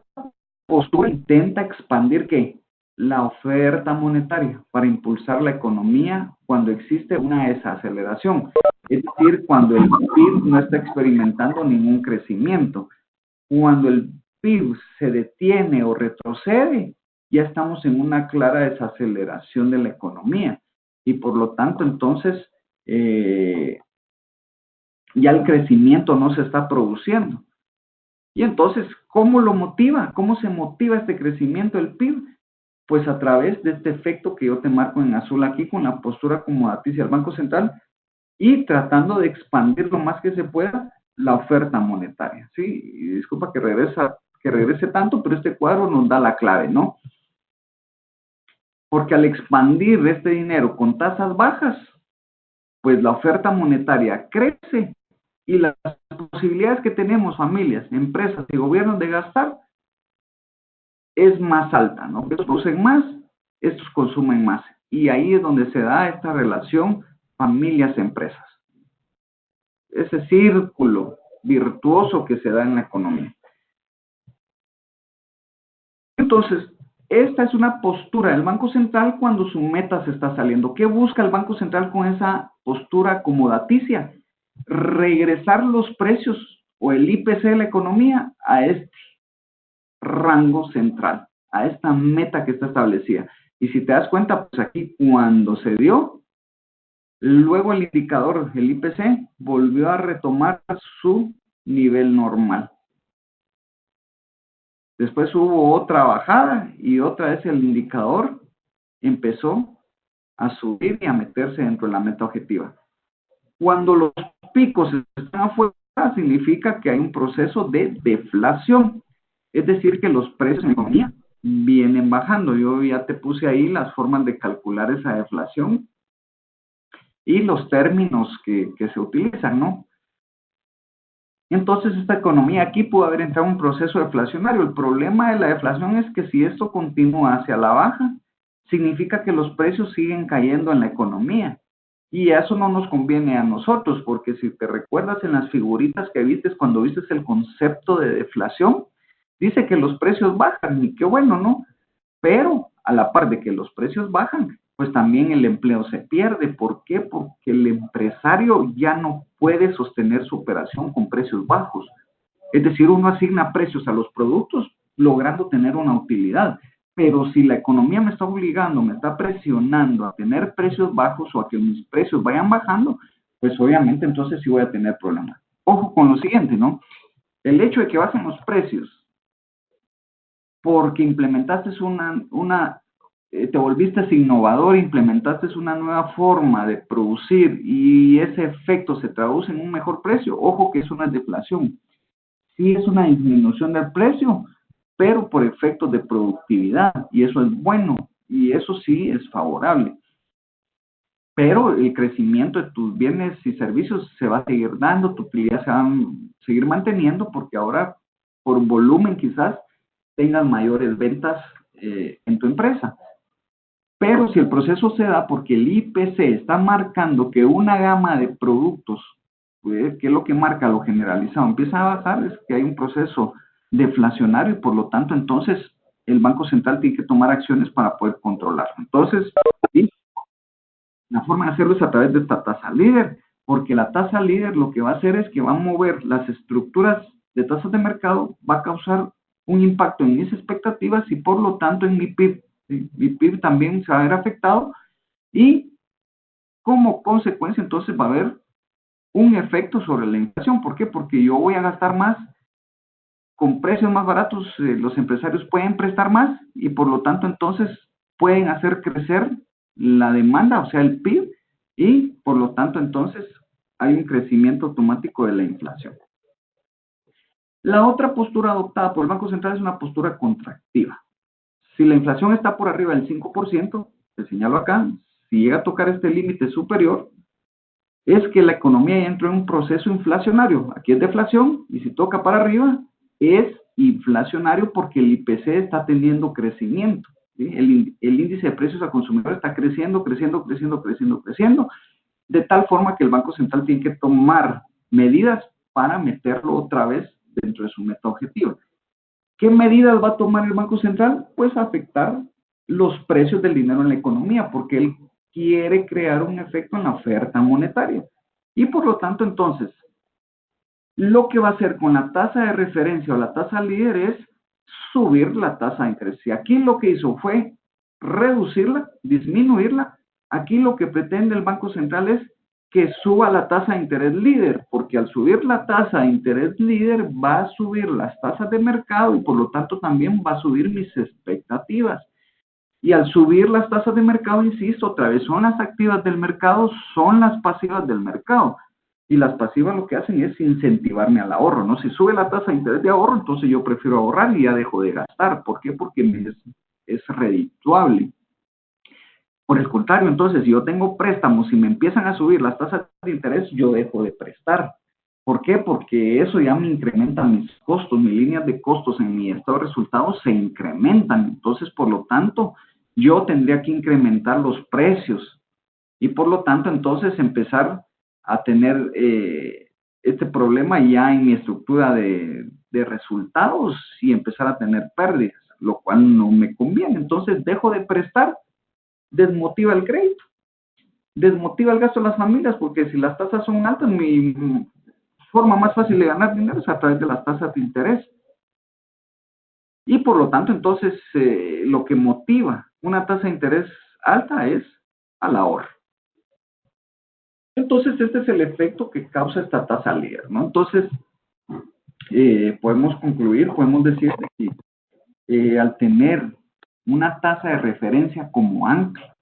postura intenta expandir ¿qué? La oferta monetaria para impulsar la economía cuando existe una desaceleración, es decir, cuando el PIB no está experimentando ningún crecimiento. Cuando el PIB se detiene o retrocede, ya estamos en una clara desaceleración de la economía y por lo tanto entonces ya el crecimiento no se está produciendo. Y entonces, ¿cómo lo motiva? ¿Cómo se motiva este crecimiento del PIB? Pues a través de este efecto que yo te marco en azul aquí con la postura acomodaticia del Banco Central y tratando de expandir lo más que se pueda la oferta monetaria, ¿sí? Y disculpa que regrese tanto, pero este cuadro nos da la clave, ¿no? Porque al expandir este dinero con tasas bajas, pues la oferta monetaria crece y las posibilidades que tenemos familias, empresas y gobiernos de gastar es más alta, ¿no? Estos producen más, estos consumen más. Y ahí es donde se da esta relación familias-empresas. Ese círculo virtuoso que se da en la economía. Entonces, esta es una postura del Banco Central cuando su meta se está saliendo. ¿Qué busca el Banco Central con esa postura acomodaticia? Regresar los precios o el IPC de la economía a este rango central, a esta meta que está establecida. Y si te das cuenta, pues aquí cuando se dio, luego el indicador, el IPC, volvió a retomar su nivel normal. Después hubo otra bajada y otra vez el indicador empezó a subir y a meterse dentro de la meta objetiva. Cuando los picos están afuera, significa que hay un proceso de deflación. Es decir, que los precios en la economía vienen bajando. Yo ya te puse ahí las formas de calcular esa deflación y los términos que se utilizan, ¿no? Entonces, esta economía aquí pudo haber entrado en un proceso deflacionario. El problema de la deflación es que si esto continúa hacia la baja, significa que los precios siguen cayendo en la economía. Y eso no nos conviene a nosotros, porque si te recuerdas en las figuritas que vistes cuando vistes el concepto de deflación, dice que los precios bajan, y qué bueno, ¿no? Pero a la par de que los precios bajan, pues también el empleo se pierde. ¿Por qué? Porque el empresario ya no puede sostener su operación con precios bajos. Es decir, uno asigna precios a los productos logrando tener una utilidad. Pero si la economía me está obligando, me está presionando a tener precios bajos o a que mis precios vayan bajando, pues obviamente entonces sí voy a tener problemas. Ojo con lo siguiente, ¿no? El hecho de que bajen los precios porque implementaste te volviste innovador, implementaste una nueva forma de producir y ese efecto se traduce en un mejor precio. Ojo que es una deflación. Sí es una disminución del precio, pero por efectos de productividad y eso es bueno y eso sí es favorable. Pero el crecimiento de tus bienes y servicios se va a seguir dando, tu utilidad se va a seguir manteniendo porque ahora por volumen quizás tengas mayores ventas en tu empresa. Pero si el proceso se da porque el IPC está marcando que una gama de productos, que es lo que marca lo generalizado, empieza a bajar, es que hay un proceso deflacionario y por lo tanto entonces el Banco Central tiene que tomar acciones para poder controlarlo. Entonces, ¿sí? La forma de hacerlo es a través de esta tasa líder, porque la tasa líder lo que va a hacer es que va a mover las estructuras de tasas de mercado, va a causar un impacto en mis expectativas y por lo tanto en mi PIB. ¿Sí? Mi PIB también se va a ver afectado y como consecuencia entonces va a haber un efecto sobre la inflación. ¿Por qué? Porque yo voy a gastar más con precios más baratos los empresarios pueden prestar más y por lo tanto entonces pueden hacer crecer la demanda, o sea, el PIB, y por lo tanto entonces hay un crecimiento automático de la inflación. La otra postura adoptada por el Banco Central es una postura contractiva. Si la inflación está por arriba del 5%, te señalo acá, si llega a tocar este límite superior, es que la economía ya entró en un proceso inflacionario. Aquí es deflación y si toca para arriba es inflacionario porque el IPC está teniendo crecimiento. ¿Sí? El índice de precios al consumidor está creciendo, de tal forma que el Banco Central tiene que tomar medidas para meterlo otra vez dentro de su meta objetiva. ¿Qué medidas va a tomar el Banco Central? Pues afectar los precios del dinero en la economía, porque él quiere crear un efecto en la oferta monetaria. Y por lo tanto, entonces, lo que va a hacer con la tasa de referencia o la tasa líder es subir la tasa de interés. Y aquí lo que hizo fue reducirla, disminuirla. Aquí lo que pretende el Banco Central es que suba la tasa de interés líder, porque al subir la tasa de interés líder va a subir las tasas de mercado y por lo tanto también va a subir mis expectativas. Y al subir las tasas de mercado, insisto, otra vez son las activas del mercado, son las pasivas del mercado. Y las pasivas lo que hacen es incentivarme al ahorro, ¿no? Si sube la tasa de interés de ahorro, entonces yo prefiero ahorrar y ya dejo de gastar. ¿Por qué? Porque es redituable. Por el contrario, entonces, si yo tengo préstamos y me empiezan a subir las tasas de interés, yo dejo de prestar. ¿Por qué? Porque eso ya me incrementa mis costos, mis líneas de costos en mi estado de resultados se incrementan. Entonces, por lo tanto, yo tendría que incrementar los precios y por lo tanto, entonces, empezar a tener este problema ya en mi estructura de resultados y empezar a tener pérdidas, lo cual no me conviene. Entonces, dejo de prestar, desmotiva el crédito, desmotiva el gasto de las familias, porque si las tasas son altas, mi forma más fácil de ganar dinero es a través de las tasas de interés. Y por lo tanto, entonces, lo que motiva una tasa de interés alta es al ahorro. Entonces, este es el efecto que causa esta tasa líder, ¿no? Entonces, podemos concluir, podemos decir que al tener una tasa de referencia como ancla,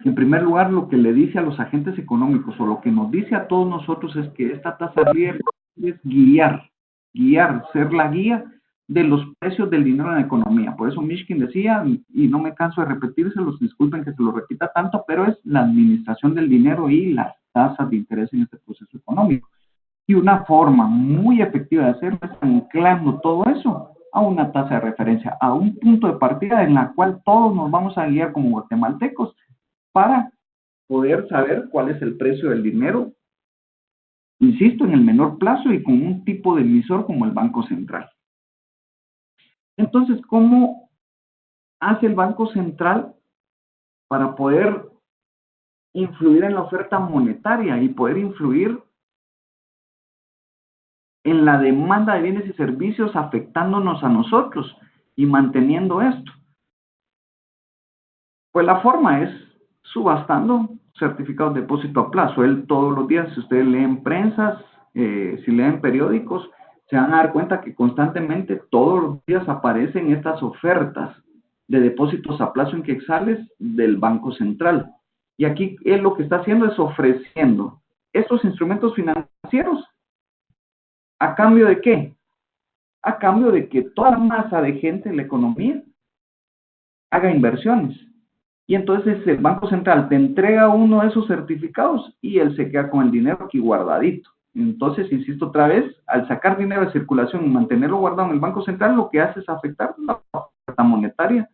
en primer lugar, lo que le dice a los agentes económicos o lo que nos dice a todos nosotros es que esta tasa líder es guiar, ser la guía de los precios del dinero en la economía. Por eso Mishkin decía, y no me canso de repetírselos, disculpen que se lo repita tanto, pero es la administración del dinero y las tasas de interés en este proceso económico. Y una forma muy efectiva de hacerlo es anclando todo eso a una tasa de referencia, a un punto de partida en la cual todos nos vamos a guiar como guatemaltecos para poder saber cuál es el precio del dinero, insisto, en el menor plazo y con un tipo de emisor como el Banco Central. Entonces, ¿cómo hace el Banco Central para poder influir en la oferta monetaria y poder influir en la demanda de bienes y servicios afectándonos a nosotros y manteniendo esto? Pues la forma es subastando certificados de depósito a plazo. Él todos los días, si ustedes leen prensas, si leen periódicos, se van a dar cuenta que constantemente todos los días aparecen estas ofertas de depósitos a plazo en quetzales del Banco Central. Y aquí él lo que está haciendo es ofreciendo estos instrumentos financieros. ¿A cambio de qué? A cambio de que toda masa de gente en la economía haga inversiones. Y entonces el Banco Central te entrega uno de esos certificados y él se queda con el dinero aquí guardadito. Entonces, insisto otra vez, al sacar dinero de circulación y mantenerlo guardado en el Banco Central, lo que hace es afectar la oferta monetaria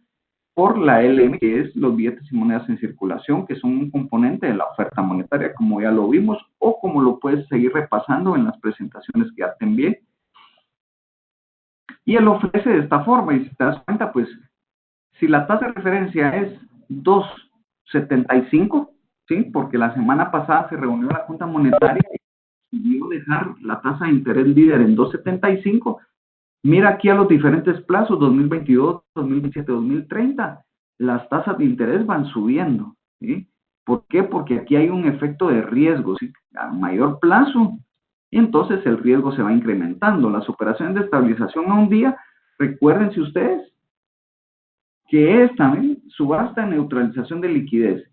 por la LM, que es los billetes y monedas en circulación, que son un componente de la oferta monetaria, como ya lo vimos, o como lo puedes seguir repasando en las presentaciones que ya te envié. Y él ofrece de esta forma, y si te das cuenta, pues, si la tasa de referencia es 2.75, ¿sí? Porque la semana pasada se reunió la Junta Monetaria y decidió dejar la tasa de interés líder en 2.75. Mira aquí a los diferentes plazos, 2022, 2027, 2030, las tasas de interés van subiendo, ¿sí? ¿Por qué? Porque aquí hay un efecto de riesgo, ¿sí? A mayor plazo, y entonces el riesgo se va incrementando. Las operaciones de estabilización a un día, recuérdense ustedes que es también subasta de neutralización de liquidez.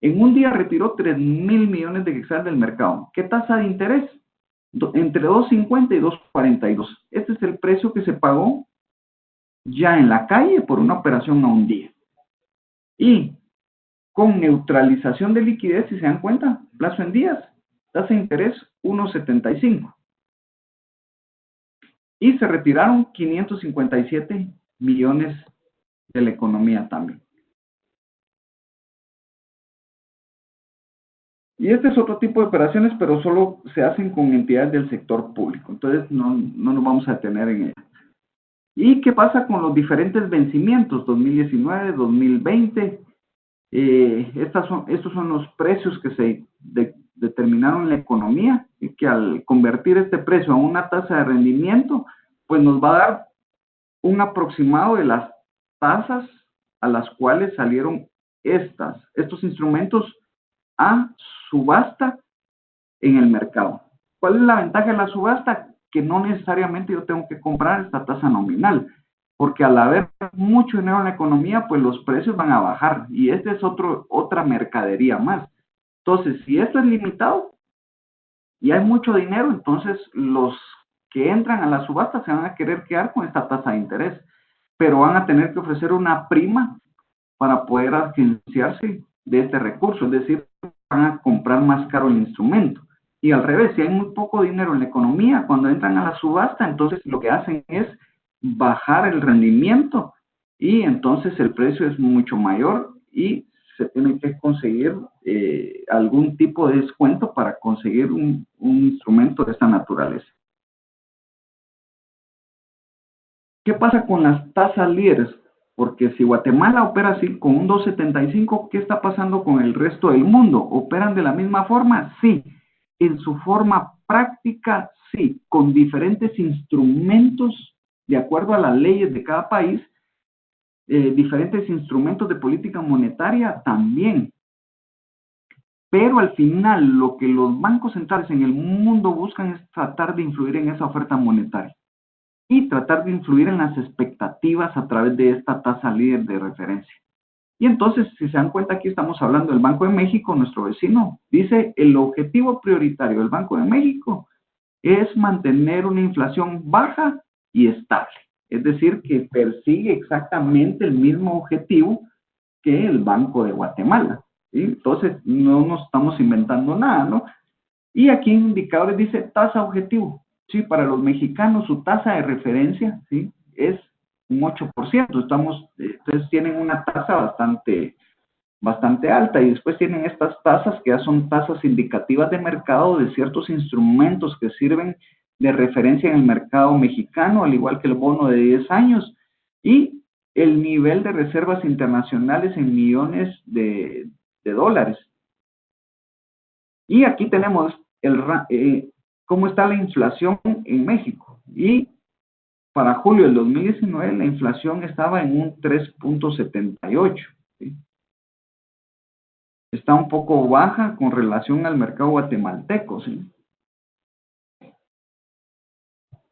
En un día retiró 3.000 millones de quetzales del mercado. ¿Qué tasa de interés? Entre 2.50 y 2.42. Este es el precio que se pagó ya en la calle por una operación a un día. Y con neutralización de liquidez, si se dan cuenta, plazo en días, tasa de interés 1.75. Y se retiraron 557 millones de la economía también. Y este es otro tipo de operaciones, pero solo se hacen con entidades del sector público. Entonces, no nos vamos a detener en ello. ¿Y qué pasa con los diferentes vencimientos? 2019, 2020. Estos son los precios que se determinaron en la economía y que al convertir este precio a una tasa de rendimiento, pues nos va a dar un aproximado de las tasas a las cuales salieron estos instrumentos a subasta en el mercado. ¿Cuál es la ventaja de la subasta? Que no necesariamente yo tengo que comprar esta tasa nominal, porque al haber mucho dinero en la economía, pues los precios van a bajar y esta es otra mercadería más. Entonces, si esto es limitado y hay mucho dinero, entonces los que entran a la subasta se van a querer quedar con esta tasa de interés, pero van a tener que ofrecer una prima para poder agenciarse de este recurso, es decir, van a comprar más caro el instrumento. Y al revés, si hay muy poco dinero en la economía, cuando entran a la subasta, entonces lo que hacen es bajar el rendimiento y entonces el precio es mucho mayor y se tiene que conseguir algún tipo de descuento para conseguir un instrumento de esta naturaleza. ¿Qué pasa con las tasas líderes? Porque si Guatemala opera así con un 2.75, ¿qué está pasando con el resto del mundo? ¿Operan de la misma forma? Sí. En su forma práctica, sí. Con diferentes instrumentos, de acuerdo a las leyes de cada país, diferentes instrumentos de política monetaria también. Pero al final, lo que los bancos centrales en el mundo buscan es tratar de influir en esa oferta monetaria y tratar de influir en las expectativas a través de esta tasa líder de referencia. Y entonces, si se dan cuenta, aquí estamos hablando del Banco de México, nuestro vecino. Dice, el objetivo prioritario del Banco de México es mantener una inflación baja y estable. Es decir, que persigue exactamente el mismo objetivo que el Banco de Guatemala. ¿Sí? Entonces, no nos estamos inventando nada, ¿no? Y aquí en indicadores dice tasa objetivo. Sí, para los mexicanos su tasa de referencia, ¿sí?, es un 8%. Entonces tienen una tasa bastante alta y después tienen estas tasas que ya son tasas indicativas de mercado de ciertos instrumentos que sirven de referencia en el mercado mexicano, al igual que el bono de 10 años y el nivel de reservas internacionales en millones de dólares. Y aquí tenemos cómo está la inflación en México. Y para julio del 2019 la inflación estaba en un 3.78. ¿Sí? Está un poco baja con relación al mercado guatemalteco, ¿sí?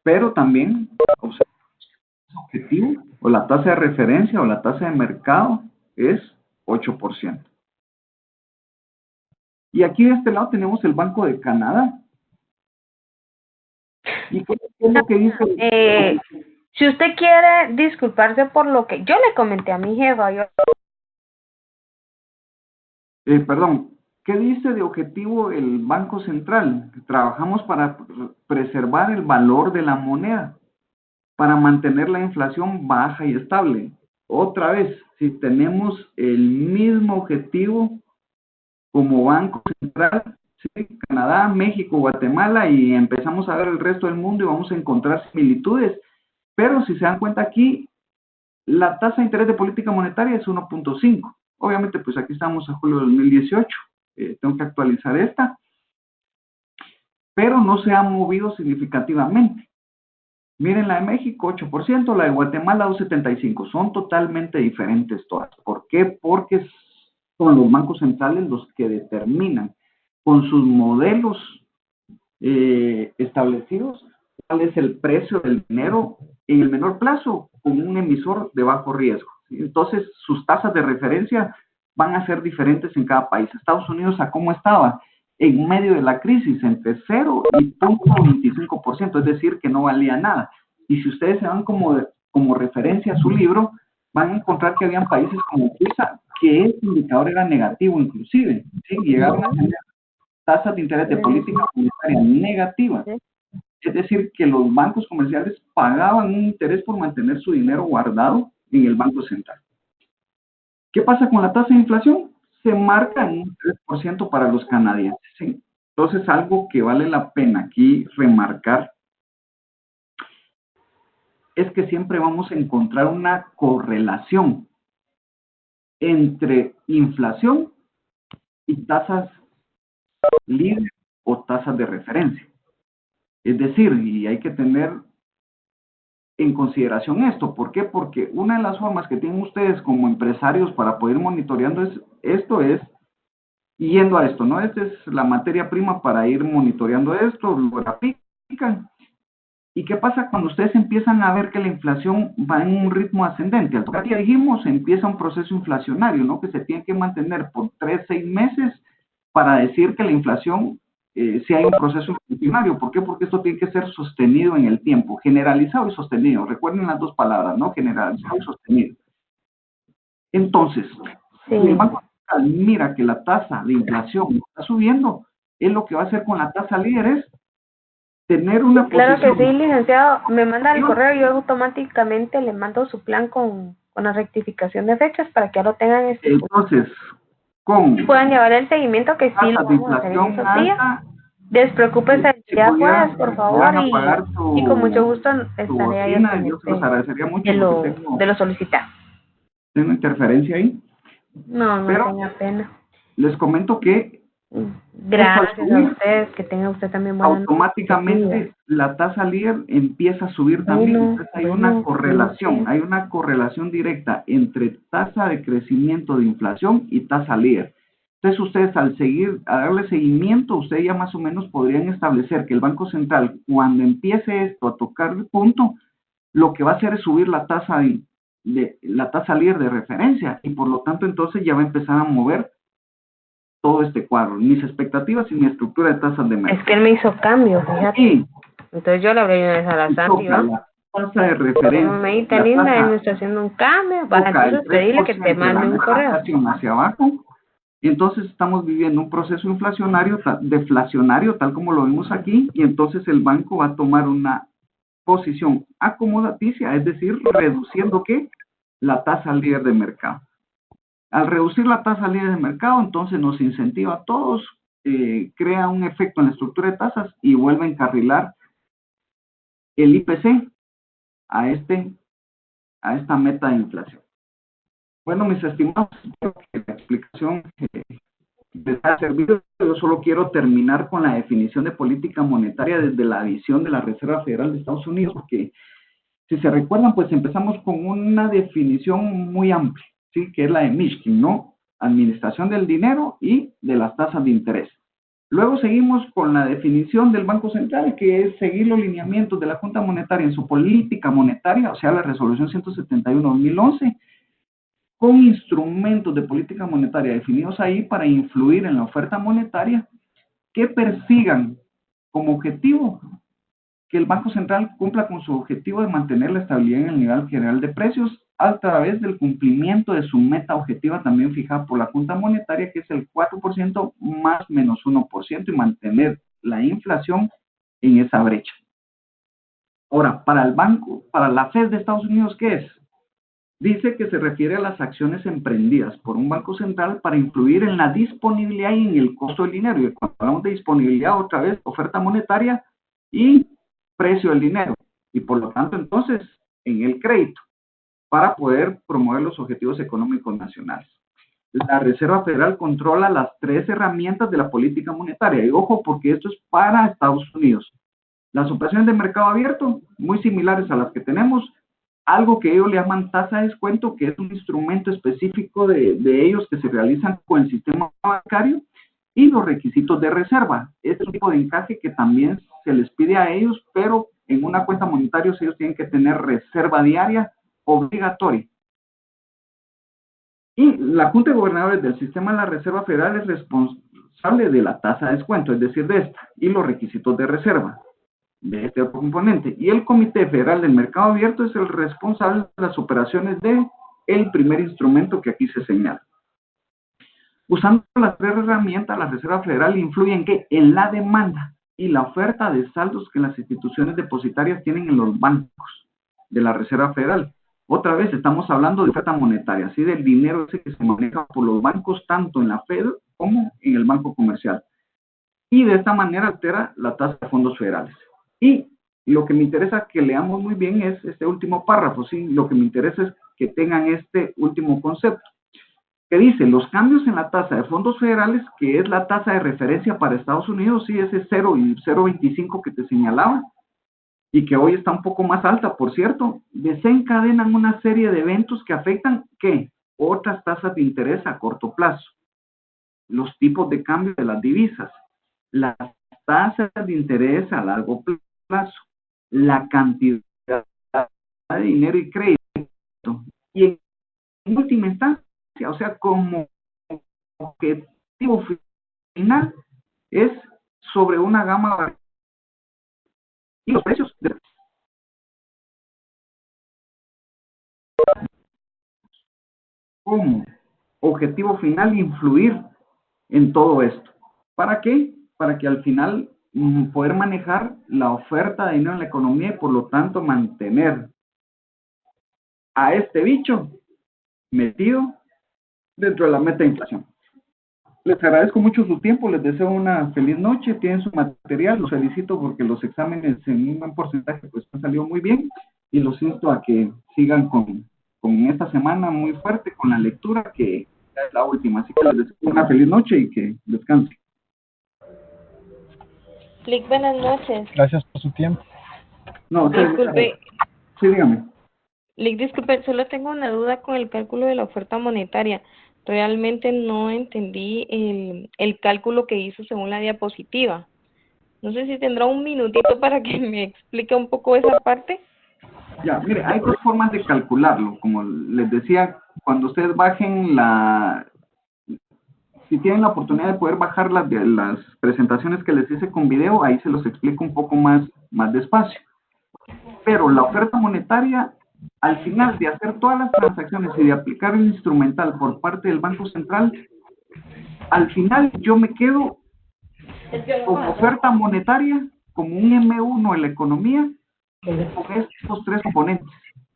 Pero también, el objetivo o la tasa de referencia o la tasa de mercado es 8%. Y aquí de este lado tenemos el Banco de Canadá. ¿Y qué es lo que dice? Si usted quiere disculparse por lo que yo le comenté a mi jefa, Perdón, ¿qué dice de objetivo el Banco Central? Trabajamos para preservar el valor de la moneda, para mantener la inflación baja y estable. Otra vez, si tenemos el mismo objetivo como Banco Central, ¿sí?, Canadá, México, Guatemala, y empezamos a ver el resto del mundo y vamos a encontrar similitudes. Pero si se dan cuenta aquí, la tasa de interés de política monetaria es 1.5. Obviamente, pues aquí estamos a julio de 2018. Tengo que actualizar esta. Pero no se ha movido significativamente. Miren, la de México 8%, la de Guatemala 2.75%. Son totalmente diferentes todas. ¿Por qué? Porque son los bancos centrales los que determinan con sus modelos establecidos cuál es el precio del dinero en el menor plazo con un emisor de bajo riesgo. Entonces, sus tasas de referencia van a ser diferentes en cada país. Estados Unidos, ¿a cómo estaba? En medio de la crisis, entre 0 y 0.25%, es decir, que no valía nada. Y si ustedes se van como referencia a su libro, van a encontrar que habían países como Suiza que ese indicador era negativo inclusive, ¿sí? Llegaron a tener tasas de interés de política monetaria negativas. Es decir, que los bancos comerciales pagaban un interés por mantener su dinero guardado en el Banco Central. ¿Qué pasa con la tasa de inflación? Se marca en un 3% para los canadienses, ¿sí? Entonces, algo que vale la pena aquí remarcar es que siempre vamos a encontrar una correlación entre inflación y tasas líder o tasas de referencia. Es decir, y hay que tener en consideración esto. ¿Por qué? Porque una de las formas que tienen ustedes como empresarios para poder ir monitoreando esto es yendo a esto, ¿no? Esta es la materia prima para ir monitoreando esto, lo grafican. ¿Y qué pasa cuando ustedes empiezan a ver que la inflación va en un ritmo ascendente? Al tocar, ya dijimos, empieza un proceso inflacionario, ¿no? Que se tiene que mantener por 3, 6 meses para decir que la inflación si hay un proceso inflacionario. ¿Por qué? Porque esto tiene que ser sostenido en el tiempo, generalizado y sostenido. Recuerden las dos palabras, ¿no? Generalizado y sostenido. Entonces, si el Banco Central mira que la tasa de inflación está subiendo, él lo que va a hacer con la tasa líder es tener una Claro posición. que sí, licenciado. Me manda el correo y yo automáticamente le mando su plan con la rectificación de fechas para que ya lo tengan. Entonces, con puedan llevar el seguimiento que sí lo tasa de vamos a hacer en inflación esos días. alta, Despreocúpese el día jueves, por favor, van a pagar y con mucho gusto su estaré ahí bocina, yo se los agradecería mucho porque de lo solicitar. tengo interferencia ahí. No Pero tenga pena. les comento que gracias a ustedes, que tenga usted también buena automáticamente la tasa líder empieza a subir también. Entonces hay una correlación directa entre tasa de crecimiento de inflación y tasa líder. Entonces ustedes a darle seguimiento, ustedes ya más o menos podrían establecer que el Banco Central, cuando empiece esto a tocar el punto, lo que va a hacer es subir la tasa la tasa líder de referencia y por lo tanto entonces ya va a empezar a mover todo este cuadro, mis expectativas y mi estructura de tasas de mercado. Es que él me hizo cambios, fíjate. Sí. Entonces yo le hablé una vez a la Santi, la tasa de referencia. Mamita linda, él me está haciendo un cambio. Entonces pedirle que te mande un correo. Hacia abajo. Y entonces estamos viviendo un proceso deflacionario, tal como lo vimos aquí, y entonces el banco va a tomar una posición acomodaticia, es decir, reduciendo ¿qué? La tasa líder de mercado. Al reducir la tasa líder de mercado, entonces nos incentiva a todos, crea un efecto en la estructura de tasas y vuelve a encarrilar el IPC a esta meta de inflación. Bueno, mis estimados, la explicación les ha servido. Yo solo quiero terminar con la definición de política monetaria desde la visión de la Reserva Federal de Estados Unidos, porque si se recuerdan, pues empezamos con una definición muy amplia, ¿sí? Que es la de Mishkin, ¿no? Administración del dinero y de las tasas de interés. Luego seguimos con la definición del Banco Central, que es seguir los lineamientos de la Junta Monetaria en su política monetaria, o sea, la resolución 171/2011, con instrumentos de política monetaria definidos ahí para influir en la oferta monetaria que persigan como objetivo que el Banco Central cumpla con su objetivo de mantener la estabilidad en el nivel general de precios a través del cumplimiento de su meta objetiva también fijada por la Junta Monetaria, que es el 4% más menos 1%, y mantener la inflación en esa brecha. Ahora, para la Fed de Estados Unidos, ¿qué es? Dice que se refiere a las acciones emprendidas por un banco central para influir en la disponibilidad y en el costo del dinero. Y cuando hablamos de disponibilidad, otra vez, oferta monetaria y precio del dinero. Y por lo tanto, entonces, en el crédito, para poder promover los objetivos económicos nacionales. La Reserva Federal controla las 3 herramientas de la política monetaria. Y ojo, porque esto es para Estados Unidos. Las operaciones de mercado abierto, muy similares a las que tenemos, algo que ellos le llaman tasa de descuento, que es un instrumento específico de ellos que se realizan con el sistema bancario, Y los requisitos de reserva. Este es un tipo de encaje que también se les pide a ellos, pero en una cuenta monetaria ellos tienen que tener reserva diaria obligatoria. Y la Junta de Gobernadores del Sistema de la Reserva Federal es responsable de la tasa de descuento, es decir, de esta, y los requisitos de reserva de este otro componente. Y el Comité Federal del Mercado Abierto es el responsable de las operaciones del primer instrumento que aquí se señala. Usando las tres herramientas, la Reserva Federal influye en ¿qué? En la demanda y la oferta de saldos que las instituciones depositarias tienen en los bancos de la Reserva Federal. Otra vez estamos hablando de oferta monetaria, así del dinero ese que se maneja por los bancos, tanto en la Fed como en el Banco Comercial. Y de esta manera altera la tasa de fondos federales. Y lo que me interesa que leamos muy bien es este último párrafo, ¿sí? Lo que me interesa es que tengan este último concepto, que dice, los cambios en la tasa de fondos federales, que es la tasa de referencia para Estados Unidos, sí, ese 0 y 0.25 que te señalaba, y que hoy está un poco más alta, por cierto, desencadenan una serie de eventos que afectan, ¿qué? Otras tasas de interés a corto plazo, los tipos de cambio de las divisas, las tasas de interés a largo plazo, la cantidad de dinero y crédito, y en última instancia, o sea, como objetivo final es sobre una gama y los precios como objetivo final influir en todo esto. ¿Para qué? Para que al final poder manejar la oferta de dinero en la economía y por lo tanto mantener a este bicho metido dentro de la meta de inflación. Les agradezco mucho su tiempo, les deseo una feliz noche, tienen su material, los felicito porque los exámenes en un buen porcentaje pues han salido muy bien y los insto a que sigan con esta semana muy fuerte con la lectura que es la última, así que les deseo una feliz noche y que descansen. Lick, buenas noches. Gracias por su tiempo. No, disculpe. Sí, dígame. Lick, disculpe, solo tengo una duda con el cálculo de la oferta monetaria. Realmente no entendí el cálculo que hizo según la diapositiva. No sé si tendrá un minutito para que me explique un poco esa parte. Ya, mire, hay dos formas de calcularlo. Como les decía, cuando ustedes bajen si tienen la oportunidad de poder bajar las presentaciones que les hice con video, ahí se los explico un poco más despacio. Pero la oferta monetaria, al final de hacer todas las transacciones y de aplicar el instrumental por parte del Banco Central, al final yo me quedo como oferta monetaria, como un M1 en la economía, con estos tres componentes,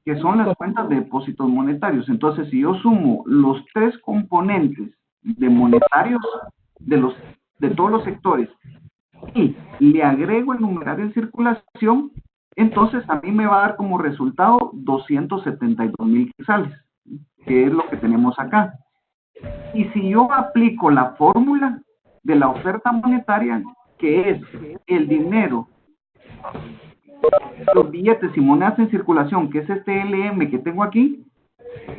que son las cuentas de depósitos monetarios. Entonces, si yo sumo los tres componentes de monetarios de todos los sectores y le agrego el numerario en circulación, entonces a mí me va a dar como resultado 272,000 quetzales, que es lo que tenemos acá. Y si yo aplico la fórmula de la oferta monetaria, que es el dinero, los billetes y monedas en circulación, que es este LM que tengo aquí,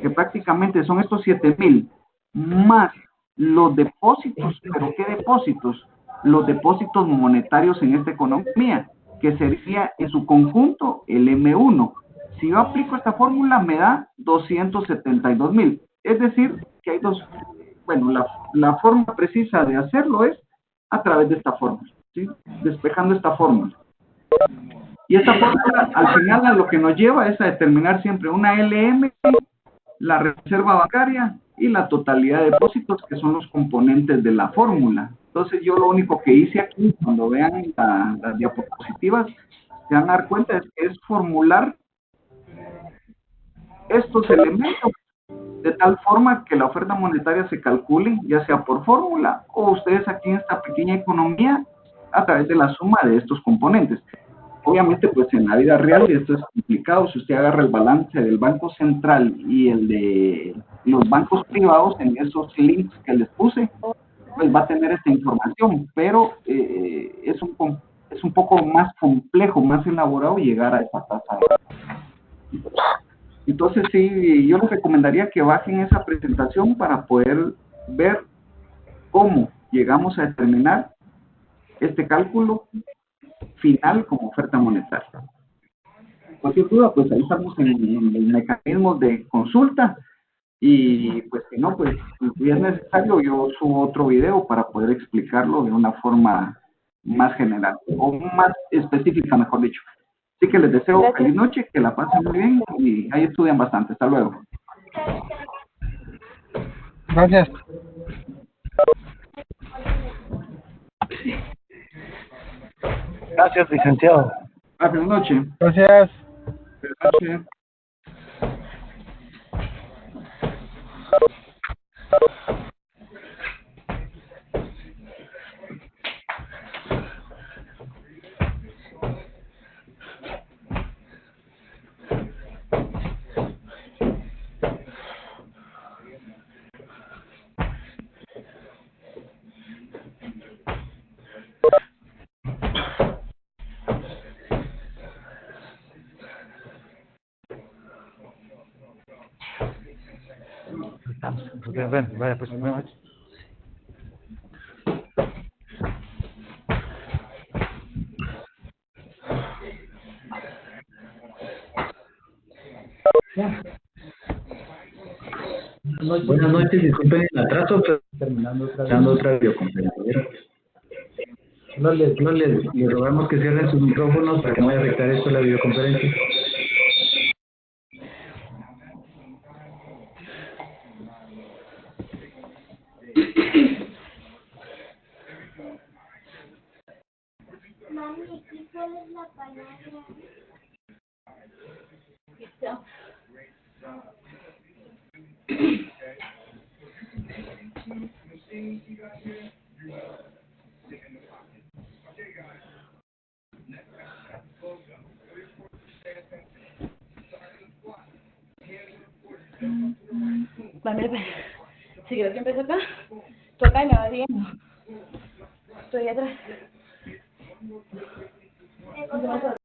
que prácticamente son estos 7,000, más los depósitos, ¿pero qué depósitos? Los depósitos monetarios en esta economía, que sería en su conjunto el M1. Si yo aplico esta fórmula, me da 272,000. Es decir, que hay dos, bueno, la forma precisa de hacerlo es a través de esta fórmula, ¿sí? Despejando esta fórmula. Y esta fórmula, al final, a lo que nos lleva es a determinar siempre una LM, la reserva bancaria y la totalidad de depósitos, que son los componentes de la fórmula. Entonces, yo lo único que hice aquí, cuando vean las diapositivas, se van a dar cuenta es formular estos elementos de tal forma que la oferta monetaria se calcule, ya sea por fórmula o ustedes aquí en esta pequeña economía a través de la suma de estos componentes. Obviamente, pues en la vida real esto es complicado. Si usted agarra el balance del Banco Central y el de los bancos privados en esos links que les puse, pues va a tener esta información, pero es un poco más complejo, más elaborado llegar a esa tasa. Entonces sí, yo les recomendaría que bajen esa presentación para poder ver cómo llegamos a determinar este cálculo final como oferta monetaria. Cualquier duda, pues ahí estamos en el mecanismo de consulta y pues si no, pues si es necesario yo subo otro video para poder explicarlo de una forma más general o más específica, mejor dicho. Así que les deseo feliz noche, que la pasen muy bien y ahí estudian bastante. Hasta luego. Gracias. Gracias, licenciado. Buenas noches. Gracias. Buenas noches. Ven, vaya, pues, ven. Buenas noches, disculpen el atraso, pero terminando otra videoconferencia. Solo les rogamos que cierren sus micrófonos para que no vaya a afectar esto la videoconferencia. Mami, ¿cuál es la palabra? Vale, si creo que empiezo acá, toca y me va siguiendo. Estoy atrás.